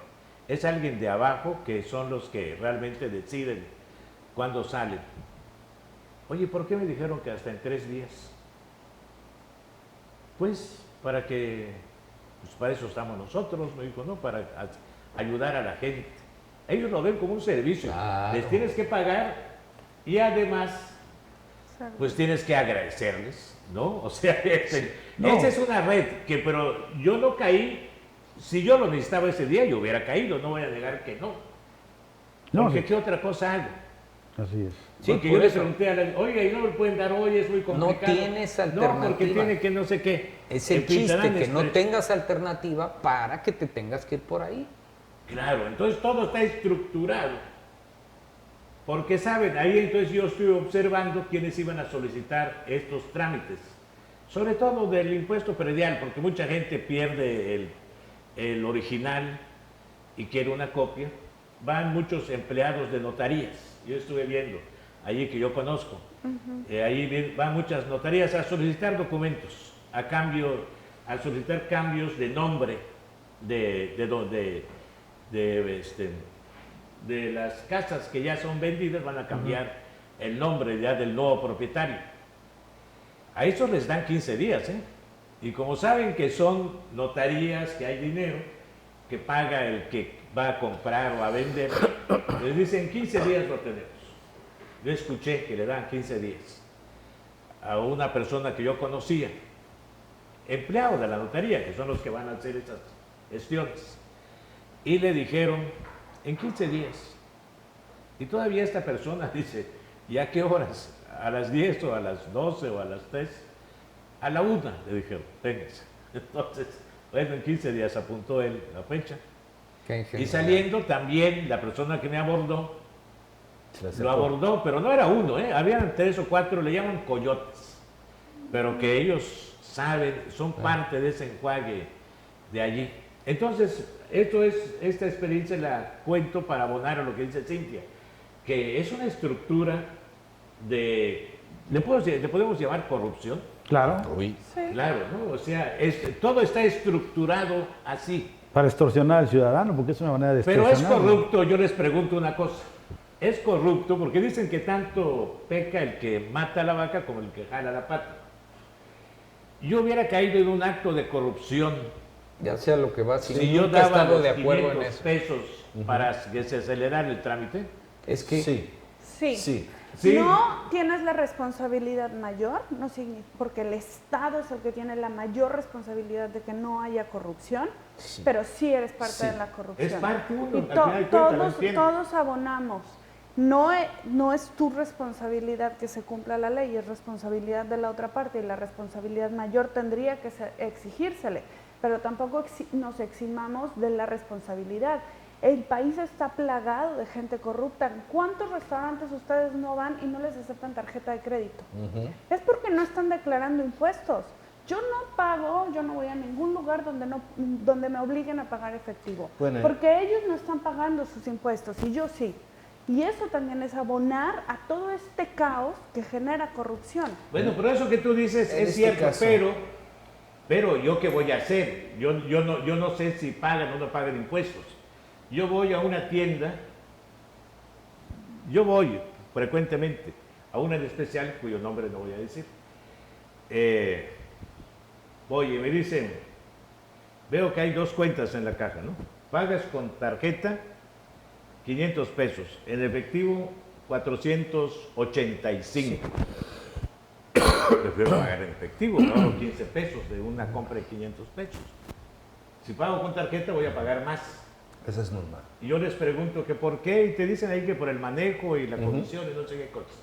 Es alguien de abajo que son los que realmente deciden cuándo salen. Oye, ¿por qué me dijeron que hasta en 3 días? Pues para eso estamos nosotros, me dijo, ¿no? Para ayudar a la gente. Ellos lo ven como un servicio. Claro. Les tienes que pagar y además, pues tienes que agradecerles, ¿no? O sea, esa es una red pero yo no caí. Si yo lo necesitaba ese día, yo hubiera caído, no voy a negar que no. Porque ¿qué otra cosa hago? Así es. Sí, Pues que por yo le eso. pregunté a la, oiga, y no me pueden dar hoy, es muy complicado. No tienes alternativa. No, porque tiene que no sé qué. Es el chiste, que no tengas alternativa para que te tengas que ir por ahí. Claro, entonces todo está estructurado. Porque saben, ahí entonces yo estoy observando quiénes iban a solicitar estos trámites. Sobre todo del impuesto predial, porque mucha gente pierde el original y quiere una copia. Van muchos empleados de notarías. Yo estuve viendo, allí que yo conozco. Ahí van muchas notarías a solicitar documentos, a solicitar cambios de nombre de las casas que ya son vendidas, van a cambiar el nombre ya del nuevo propietario. A esos les dan 15 días, ¿eh? Y como saben que son notarías, que hay dinero, que paga el que va a comprar o a vender, les dicen 15 días lo tenemos. Yo escuché que le dan 15 días a una persona que yo conocía, empleado de la notaría, que son los que van a hacer esas gestiones, y le dijeron, en 15 días. Y todavía esta persona dice, ¿y a qué horas? ¿A las 10 o a las 12 o a las 3? A la 1, le dijeron, véngase. Entonces, bueno, en 15 días apuntó él la fecha. Y saliendo también la persona que me abordó, lo abordó, pero no era uno, habían 3 o 4, le llaman coyotes, pero que ellos saben, son parte de ese enjuague de allí. Entonces, esta experiencia la cuento para abonar a lo que dice Cintia, que es una estructura ¿le podemos llamar corrupción? Claro. Uy. Sí. Claro, ¿no? O sea, todo está estructurado así. Para extorsionar al ciudadano, porque es una manera de Pero extorsionar. es corrupto, yo les pregunto una cosa. Es corrupto porque dicen que tanto peca el que mata a la vaca como el que jala la pata. Yo hubiera caído en un acto de corrupción. Ya sea lo que va, Si yo nunca he daba estado los de acuerdo en 500 eso. pesos para que se acelerara el trámite. Es que Sí. Sí. No tienes la responsabilidad mayor, no porque el Estado es el que tiene la mayor responsabilidad de que no haya corrupción, pero sí eres parte de la corrupción. Es parte uno, Y al final de cuentas, lo entiendo. todos abonamos. No es tu responsabilidad que se cumpla la ley, es responsabilidad de la otra parte y la responsabilidad mayor tendría que exigírsele, pero tampoco nos eximamos de la responsabilidad. El país está plagado de gente corrupta. ¿Cuántos restaurantes ustedes no van y no les aceptan tarjeta de crédito? Es porque no están declarando impuestos. Yo no pago, yo no voy a ningún lugar donde me obliguen a pagar efectivo, porque ellos no están pagando sus impuestos y yo sí. Y eso también es abonar a todo este caos que genera corrupción. Bueno, pero eso que tú dices es cierto, pero ¿yo qué voy a hacer? Yo no sé si pagan o no pagan impuestos. Yo voy a una tienda, yo voy frecuentemente a una en especial, cuyo nombre no voy a decir, voy y me dicen, veo que hay 2 cuentas en la caja, ¿no? Pagas con tarjeta 500 pesos, en efectivo 485. Prefiero pagar en efectivo, me ahorro 15 pesos de una compra de 500 pesos. Si pago con tarjeta voy a pagar más. Eso es normal. Y yo les pregunto que por qué, y te dicen ahí que por el manejo y la comisión y no sé qué cosas.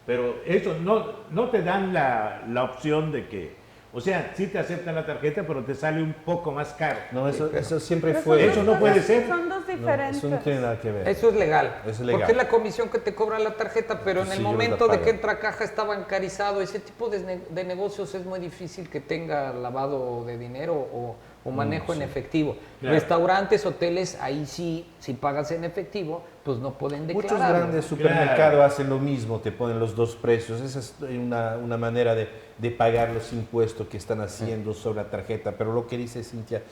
Pero eso no te dan la opción de que, o sea, sí te aceptan la tarjeta, pero te sale un poco más caro. No, eso siempre Pero fue. Eso no puede ser. Son dos diferentes. Eso no tiene nada que ver. Eso es legal. Eso es legal. Porque es la comisión que te cobra la tarjeta, pero en el Sí, ellos momento la de que pagan. entra a caja está bancarizado. Ese tipo de negocios es muy difícil que tenga lavado de dinero o manejo en efectivo. Claro. Restaurantes, hoteles, ahí sí, si pagas en efectivo, pues no pueden declarar. Muchos grandes supermercados hacen lo mismo, te ponen los 2 precios. Esa es una manera de pagar los impuestos que están haciendo sobre la tarjeta. Pero lo que dice Cintia,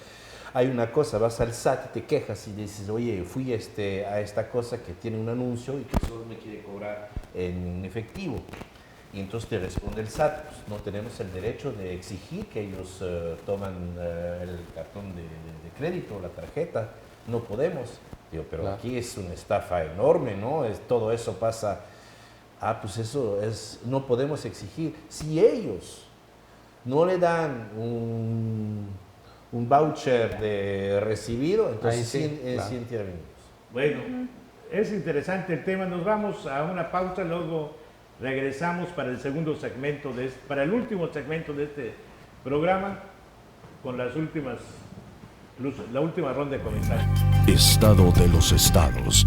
hay una cosa, vas al SAT y te quejas y dices, oye, fui a esta cosa que tiene un anuncio y que solo me quiere cobrar en efectivo. Y entonces te responde el SAT, pues no tenemos el derecho de exigir que ellos toman el cartón de crédito, la tarjeta, no podemos. Digo, pero Claro. aquí es una estafa enorme, ¿no? Todo eso pasa, pues eso no podemos exigir. Si ellos no le dan un voucher de recibido, entonces Ahí sí, claro. sí intervenimos. Bueno, es interesante el tema. Nos vamos a una pausa, luego regresamos para el segundo segmento para el último segmento de este programa con la última ronda de comentarios. Estado de los estados.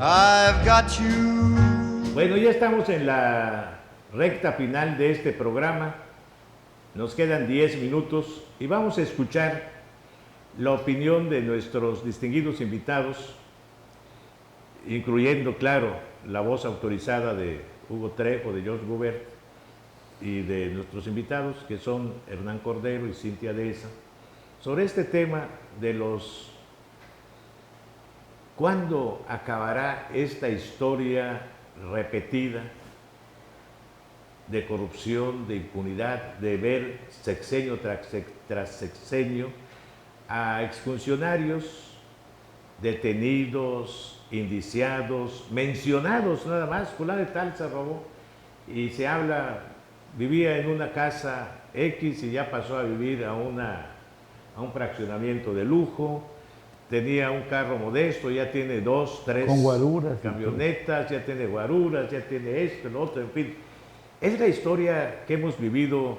I've got you. Bueno, ya estamos en la recta final de este programa. Nos quedan 10 minutos y vamos a escuchar la opinión de nuestros distinguidos invitados, incluyendo, claro, la voz autorizada de Hugo Trejo, de George Gubert, y de nuestros invitados, que son Hernán Cordero y Cintia Deza, sobre este tema de ¿cuándo acabará esta historia repetida de corrupción, de impunidad, de ver sexenio tras sexenio a exfuncionarios detenidos, indiciados, mencionados nada más? Fulano de tal se robó y se habla, vivía en una casa X y ya pasó a vivir a un fraccionamiento de lujo, tenía un carro modesto, ya tiene 2, 3 Con guaruras, camionetas, ya tiene guaruras, ya tiene esto, lo otro, en fin. Es la historia que hemos vivido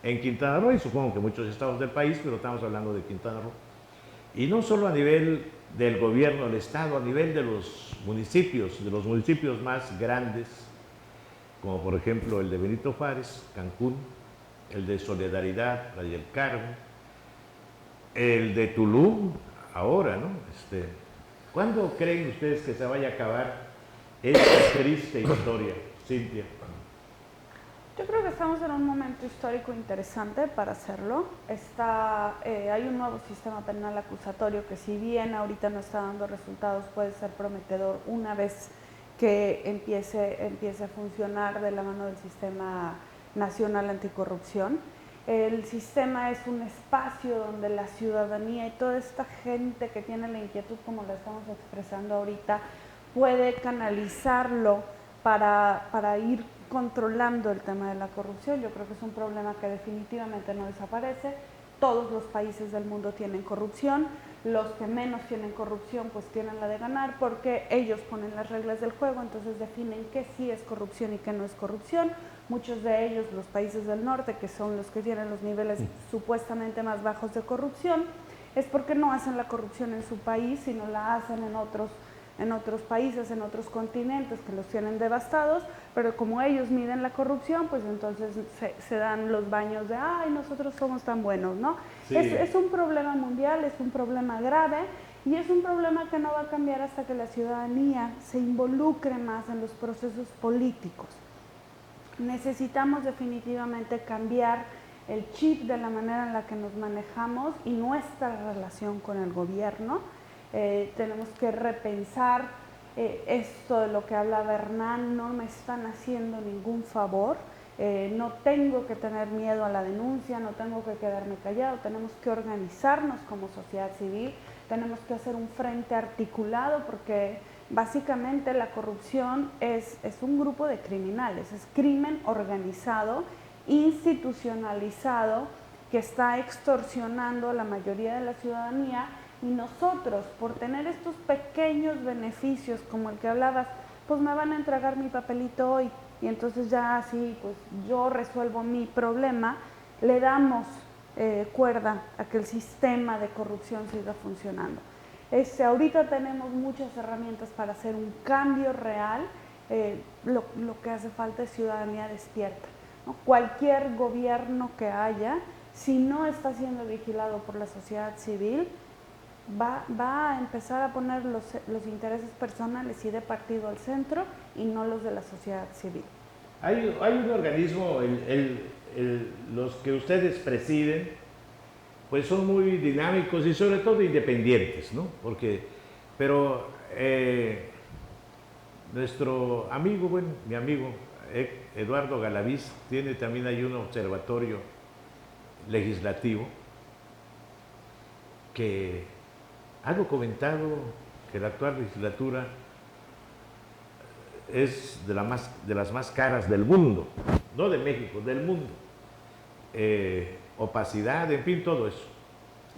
en Quintana Roo y supongo que muchos estados del país, pero estamos hablando de Quintana Roo. Y no solo a nivel del gobierno del estado, a nivel de los municipios más grandes, como por ejemplo el de Benito Juárez, Cancún, el de Solidaridad, Playa del Carmen, el de Tulum, ahora, ¿no? ¿Cuándo creen ustedes que se vaya a acabar esta triste historia, Cintia? Yo creo que estamos en un momento histórico interesante para hacerlo. Hay un nuevo sistema penal acusatorio que, si bien ahorita no está dando resultados, puede ser prometedor una vez que empiece a funcionar de la mano del Sistema Nacional Anticorrupción. El sistema es un espacio donde la ciudadanía y toda esta gente que tiene la inquietud, como la estamos expresando ahorita, puede canalizarlo para ir controlando el tema de la corrupción. Yo creo que es un problema que definitivamente no desaparece. Todos los países del mundo tienen corrupción. Los que menos tienen corrupción pues tienen la de ganar, porque ellos ponen las reglas del juego, entonces definen qué sí es corrupción y qué no es corrupción. Muchos de ellos, los países del norte, que son los que tienen los niveles supuestamente más bajos de corrupción, es porque no hacen la corrupción en su país, sino la hacen en otros países, en otros continentes que los tienen devastados, pero como ellos miden la corrupción, pues entonces se dan los baños de ¡ay, nosotros somos tan buenos!, ¿no? Sí. Es un problema mundial, es un problema grave, y es un problema que no va a cambiar hasta que la ciudadanía se involucre más en los procesos políticos. Necesitamos definitivamente cambiar el chip de la manera en la que nos manejamos y nuestra relación con el gobierno. Tenemos que repensar esto de lo que hablaba Hernán. No me están haciendo ningún favor, no tengo que tener miedo a la denuncia, no tengo que quedarme callado, tenemos que organizarnos como sociedad civil, tenemos que hacer un frente articulado, porque básicamente la corrupción es un grupo de criminales, es crimen organizado, institucionalizado, que está extorsionando a la mayoría de la ciudadanía. Y nosotros, por tener estos pequeños beneficios como el que hablabas, pues me van a entregar mi papelito hoy y entonces ya así pues yo resuelvo mi problema, le damos cuerda a que el sistema de corrupción siga funcionando. Ahorita tenemos muchas herramientas para hacer un cambio real. Lo que hace falta es ciudadanía despierta, ¿no? Cualquier gobierno que haya, si no está siendo vigilado por la sociedad civil, va a empezar a poner los intereses personales y de partido al centro y no los de la sociedad civil. Hay un organismo, los que ustedes presiden, pues son muy dinámicos y sobre todo independientes, ¿no? Pero nuestro amigo, mi amigo Eduardo Galaviz, tiene también ahí un observatorio legislativo que ha documentado que la actual legislatura es de las más caras del mundo, no de México, del mundo. Opacidad, en fin, todo eso.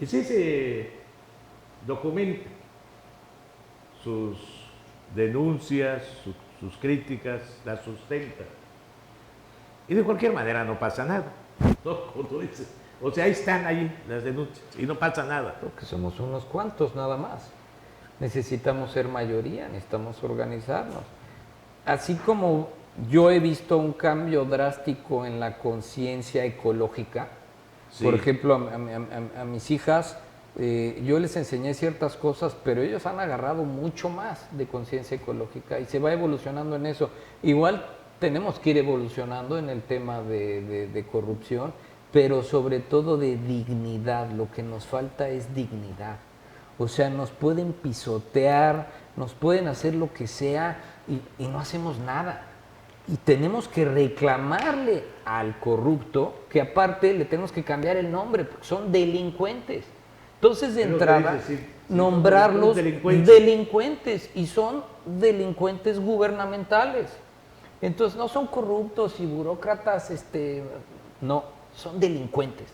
Y sí se documenta sus denuncias, sus críticas, las sustenta. Y de cualquier manera no pasa nada, ¿no? Como tú dices. O sea, ahí están las denuncias y no pasa nada. Porque somos unos cuantos nada más. Necesitamos ser mayoría, necesitamos organizarnos. Así como yo he visto un cambio drástico en la conciencia ecológica, sí. Por ejemplo, a mis hijas, yo les enseñé ciertas cosas, pero ellos han agarrado mucho más de conciencia ecológica y se va evolucionando en eso. Igual tenemos que ir evolucionando en el tema de corrupción, pero sobre todo de dignidad. Lo que nos falta es dignidad. O sea, nos pueden pisotear, nos pueden hacer lo que sea y no hacemos nada. Y tenemos que reclamarle al corrupto, que aparte le tenemos que cambiar el nombre, porque son delincuentes. Entonces, de entrada, nombrarlos delincuentes, y son delincuentes gubernamentales. Entonces, no son corruptos y burócratas, no. Son delincuentes.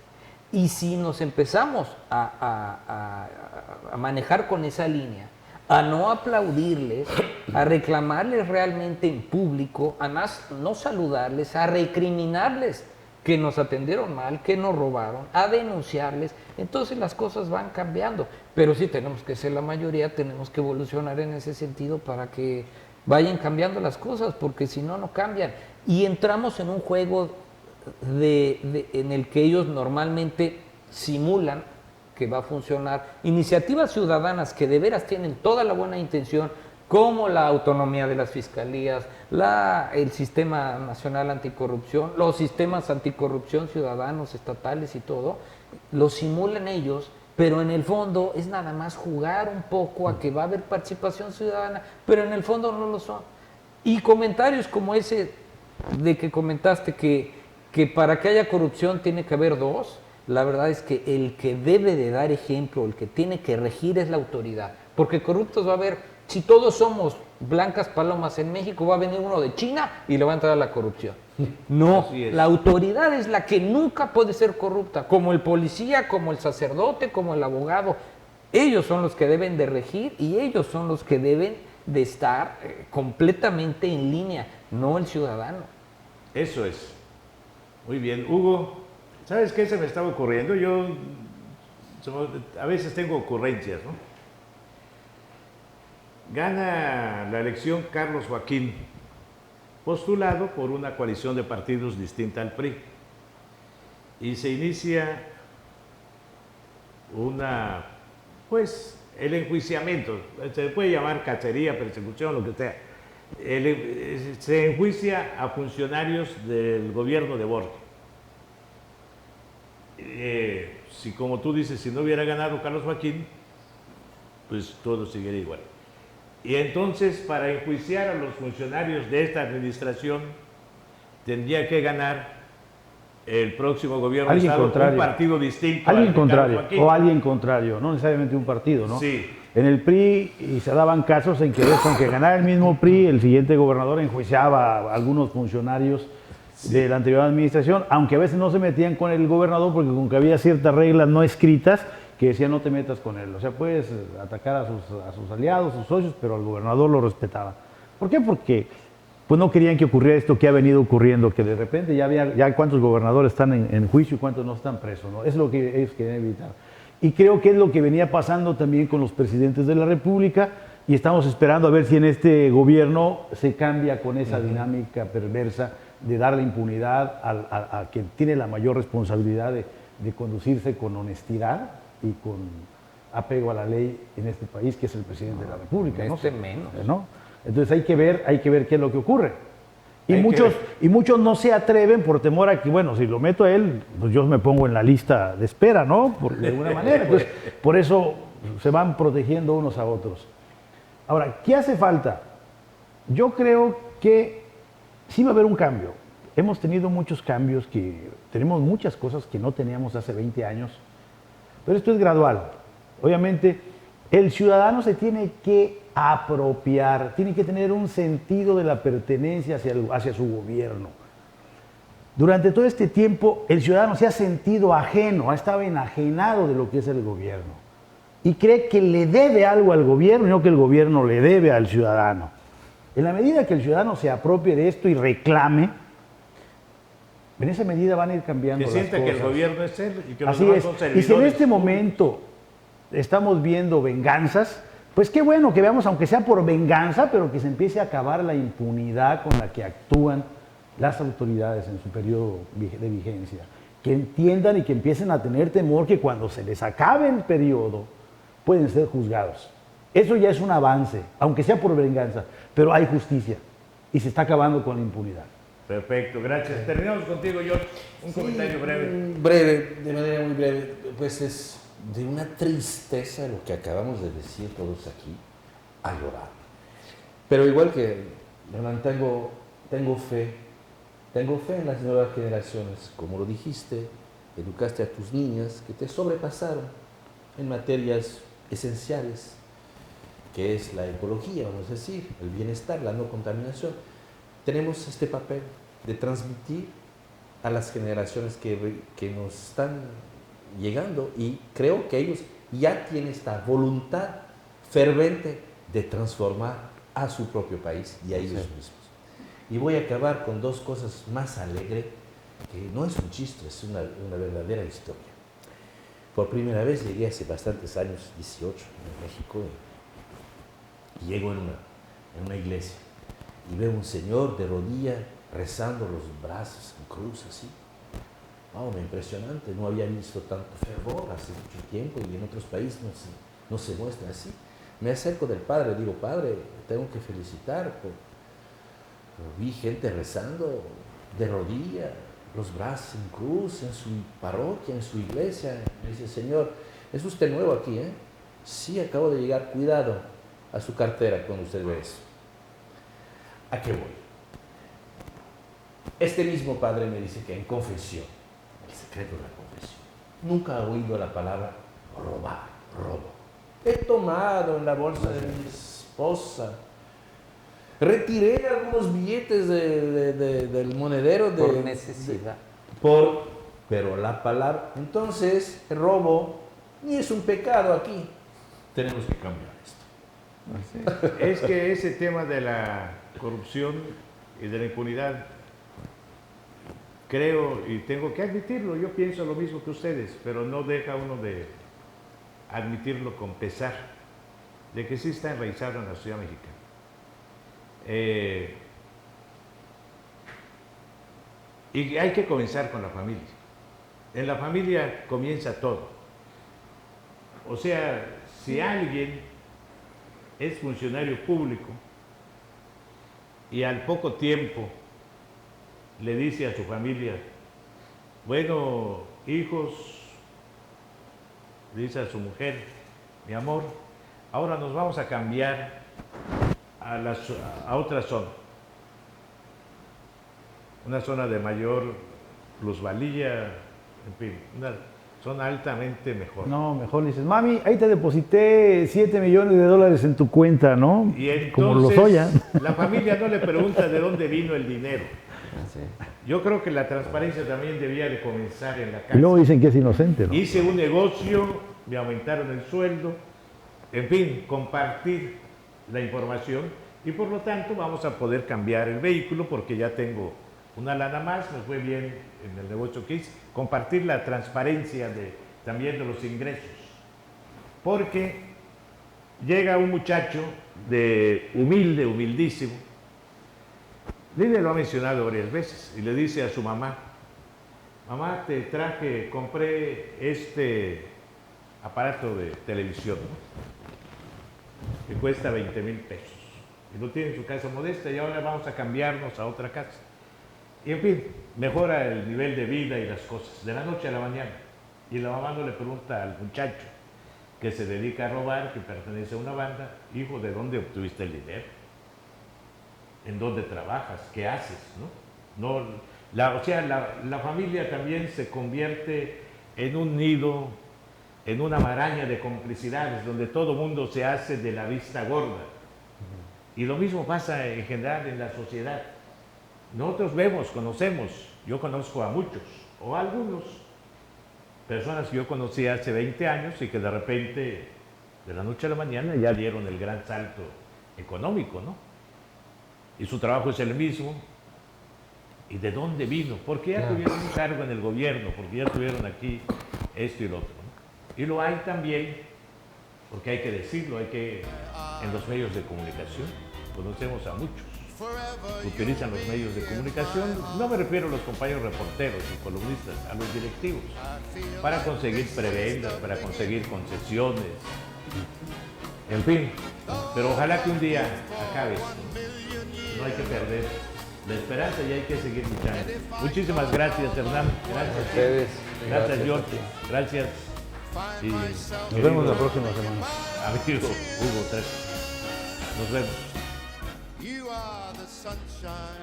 Y si nos empezamos a manejar con esa línea, a no aplaudirles, a reclamarles realmente en público, a no saludarles, a recriminarles que nos atendieron mal, que nos robaron, a denunciarles, entonces las cosas van cambiando. Pero sí tenemos que ser la mayoría, tenemos que evolucionar en ese sentido para que vayan cambiando las cosas, porque si no, no cambian. Y entramos en un juego en el que ellos normalmente simulan que va a funcionar. Iniciativas ciudadanas que de veras tienen toda la buena intención, como la autonomía de las fiscalías, el Sistema Nacional Anticorrupción, los sistemas anticorrupción ciudadanos, estatales y todo, lo simulan ellos, pero en el fondo es nada más jugar un poco a que va a haber participación ciudadana, pero en el fondo no lo son. Y comentarios como ese de que comentaste que para que haya corrupción tiene que haber dos, la verdad es que el que debe de dar ejemplo, el que tiene que regir es la autoridad, porque corruptos va a haber, si todos somos blancas palomas en México, va a venir uno de China y le va a entrar a la corrupción. No, la autoridad es la que nunca puede ser corrupta, como el policía, como el sacerdote, como el abogado. Ellos son los que deben de regir y ellos son los que deben de estar completamente en línea, no el ciudadano. Eso es. Muy bien. Hugo, ¿sabes qué se me estaba ocurriendo? Yo a veces tengo ocurrencias, ¿no? Gana la elección Carlos Joaquín, postulado por una coalición de partidos distinta al PRI. Y se inicia el enjuiciamiento, se puede llamar cacería, persecución, lo que sea. Se enjuicia a funcionarios del gobierno de Borges. Si, como tú dices, si no hubiera ganado Carlos Joaquín, pues todo seguiría igual. Y entonces, para enjuiciar a los funcionarios de esta administración, tendría que ganar el próximo gobierno de Estado un partido distinto. Alguien contrario, o alguien contrario, no necesariamente un partido, ¿no? Sí. En el PRI y se daban casos en que, aunque ganara el mismo PRI, el siguiente gobernador enjuiciaba a algunos funcionarios de la anterior administración, aunque a veces no se metían con el gobernador porque como que había ciertas reglas no escritas que decían no te metas con él. O sea, puedes atacar a sus aliados, a sus socios, pero al gobernador lo respetaban. ¿Por qué? Porque pues no querían que ocurriera esto que ha venido ocurriendo, que de repente ya cuántos gobernadores están en juicio y cuántos no están presos, ¿no? Es lo que ellos querían evitar. Y creo que es lo que venía pasando también con los presidentes de la República y estamos esperando a ver si en este gobierno se cambia con esa dinámica perversa de darle impunidad a quien tiene la mayor responsabilidad de conducirse con honestidad y con apego a la ley en este país, que es el presidente de la República. ¿No? Entonces hay que ver qué es lo que ocurre. Y muchos no se atreven por temor a que, bueno, si lo meto a él, pues yo me pongo en la lista de espera, ¿no? De alguna manera. Entonces, por eso se van protegiendo unos a otros. Ahora, ¿qué hace falta? Yo creo que sí va a haber un cambio. Hemos tenido muchos cambios, tenemos muchas cosas que no teníamos hace 20 años, pero esto es gradual. Obviamente, el ciudadano se tiene que apropiar, tiene que tener un sentido de la pertenencia hacia su gobierno. Durante todo este tiempo, el ciudadano se ha sentido ajeno, ha estado enajenado de lo que es el gobierno y cree que le debe algo al gobierno y no que el gobierno le debe al ciudadano. En la medida que el ciudadano se apropie de esto y reclame, en esa medida van a ir cambiando las cosas. Que sienta que el gobierno es él y que los demás son servidores. Y si en este momento estamos viendo venganzas, pues qué bueno que veamos, aunque sea por venganza, pero que se empiece a acabar la impunidad con la que actúan las autoridades en su periodo de vigencia. Que entiendan y que empiecen a tener temor que cuando se les acabe el periodo pueden ser juzgados. Eso ya es un avance, aunque sea por venganza, pero hay justicia y se está acabando con la impunidad. Perfecto, gracias. Terminamos contigo, George. Un comentario breve. Breve, de manera muy breve. Pues es de una tristeza lo que acabamos de decir todos aquí, a llorar. Pero igual que Hernán, tengo fe en las nuevas generaciones. Como lo dijiste, educaste a tus niñas que te sobrepasaron en materias esenciales, que es la ecología, vamos a decir, el bienestar, la no contaminación. Tenemos este papel de transmitir a las generaciones que nos están llegando, y creo que ellos ya tienen esta voluntad fervente de transformar a su propio país y a ellos mismos. Y voy a acabar con dos cosas más alegres, que no es un chiste, es una verdadera historia. Por primera vez llegué hace bastantes años, 18, en México, y llego en una iglesia y veo un señor de rodillas rezando los brazos en cruz así. Wow, impresionante, no había visto tanto fervor hace mucho tiempo y en otros países no se muestra así. Me acerco del padre, digo, padre, tengo que felicitar, vi gente rezando de rodillas, los brazos en cruz, en su parroquia, en su iglesia. Me dice, señor, ¿es usted nuevo aquí, eh? Sí, acabo de llegar, cuidado a su cartera cuando usted ve eso. ¿A qué voy? Este mismo padre me dice que en confesión, el secreto de la confesión, nunca ha oído la palabra robar, robo. He tomado en la bolsa de mi esposa, retiré algunos billetes del monedero por necesidad. Pero la palabra, entonces el robo ni es un pecado aquí. Tenemos que cambiar esto. Es que ese tema de la corrupción y de la impunidad, creo y tengo que admitirlo, yo pienso lo mismo que ustedes, pero no deja uno de admitirlo con pesar, de que sí está enraizado en la sociedad mexicana. Y hay que comenzar con la familia. En la familia comienza todo. O sea, si alguien es funcionario público y al poco tiempo le dice a su familia, bueno, hijos, le dice a su mujer, mi amor, ahora nos vamos a cambiar a otra zona, una zona de mayor plusvalía, en fin, una zona altamente mejor. No, mejor dices, mami, ahí te deposité $7 millones en tu cuenta, ¿no? Y entonces, como Lozoya. la familia no le pregunta de dónde vino el dinero. Yo creo que la transparencia también debía de comenzar en la casa. Y luego dicen que es inocente, ¿no? Hice un negocio, me aumentaron el sueldo, en fin, compartir la información y por lo tanto vamos a poder cambiar el vehículo porque ya tengo una lana más, me fue bien en el negocio que hice. Compartir la transparencia también de los ingresos. Porque llega un muchacho humildísimo, Lidia lo ha mencionado varias veces, y le dice a su mamá, mamá, compré este aparato de televisión, ¿no? Que cuesta 20,000 pesos. Y lo tiene en su casa modesta y ahora vamos a cambiarnos a otra casa. Y en fin, mejora el nivel de vida y las cosas, de la noche a la mañana. Y la mamá no le pregunta al muchacho que se dedica a robar, que pertenece a una banda, hijo, ¿de dónde obtuviste el dinero? ¿En dónde trabajas? ¿Qué haces? ¿No? La familia también se convierte en un nido, en una maraña de complicidades, donde todo mundo se hace de la vista gorda. Y lo mismo pasa en general en la sociedad. Nosotros vemos, conocemos, yo conozco a muchos, o a algunos, personas que yo conocí hace 20 años y que de repente, de la noche a la mañana, ya dieron el gran salto económico, ¿no? Y su trabajo es el mismo. ¿Y de dónde vino? Porque ya tuvieron un cargo en el gobierno, porque ya tuvieron aquí esto y lo otro, ¿no? Y lo hay también, porque hay que decirlo, en los medios de comunicación, conocemos a muchos que utilizan los medios de comunicación, no me refiero a los compañeros reporteros y columnistas, a los directivos, para conseguir prebendas, para conseguir concesiones, en fin, pero ojalá que un día acabe esto. No hay que perder la esperanza y hay que seguir luchando. Muchísimas gracias, Hernán. Gracias a ustedes. Gracias, George. Gracias. Y nos vemos la próxima semana. Amigo Hugo, nos vemos. You are the sunshine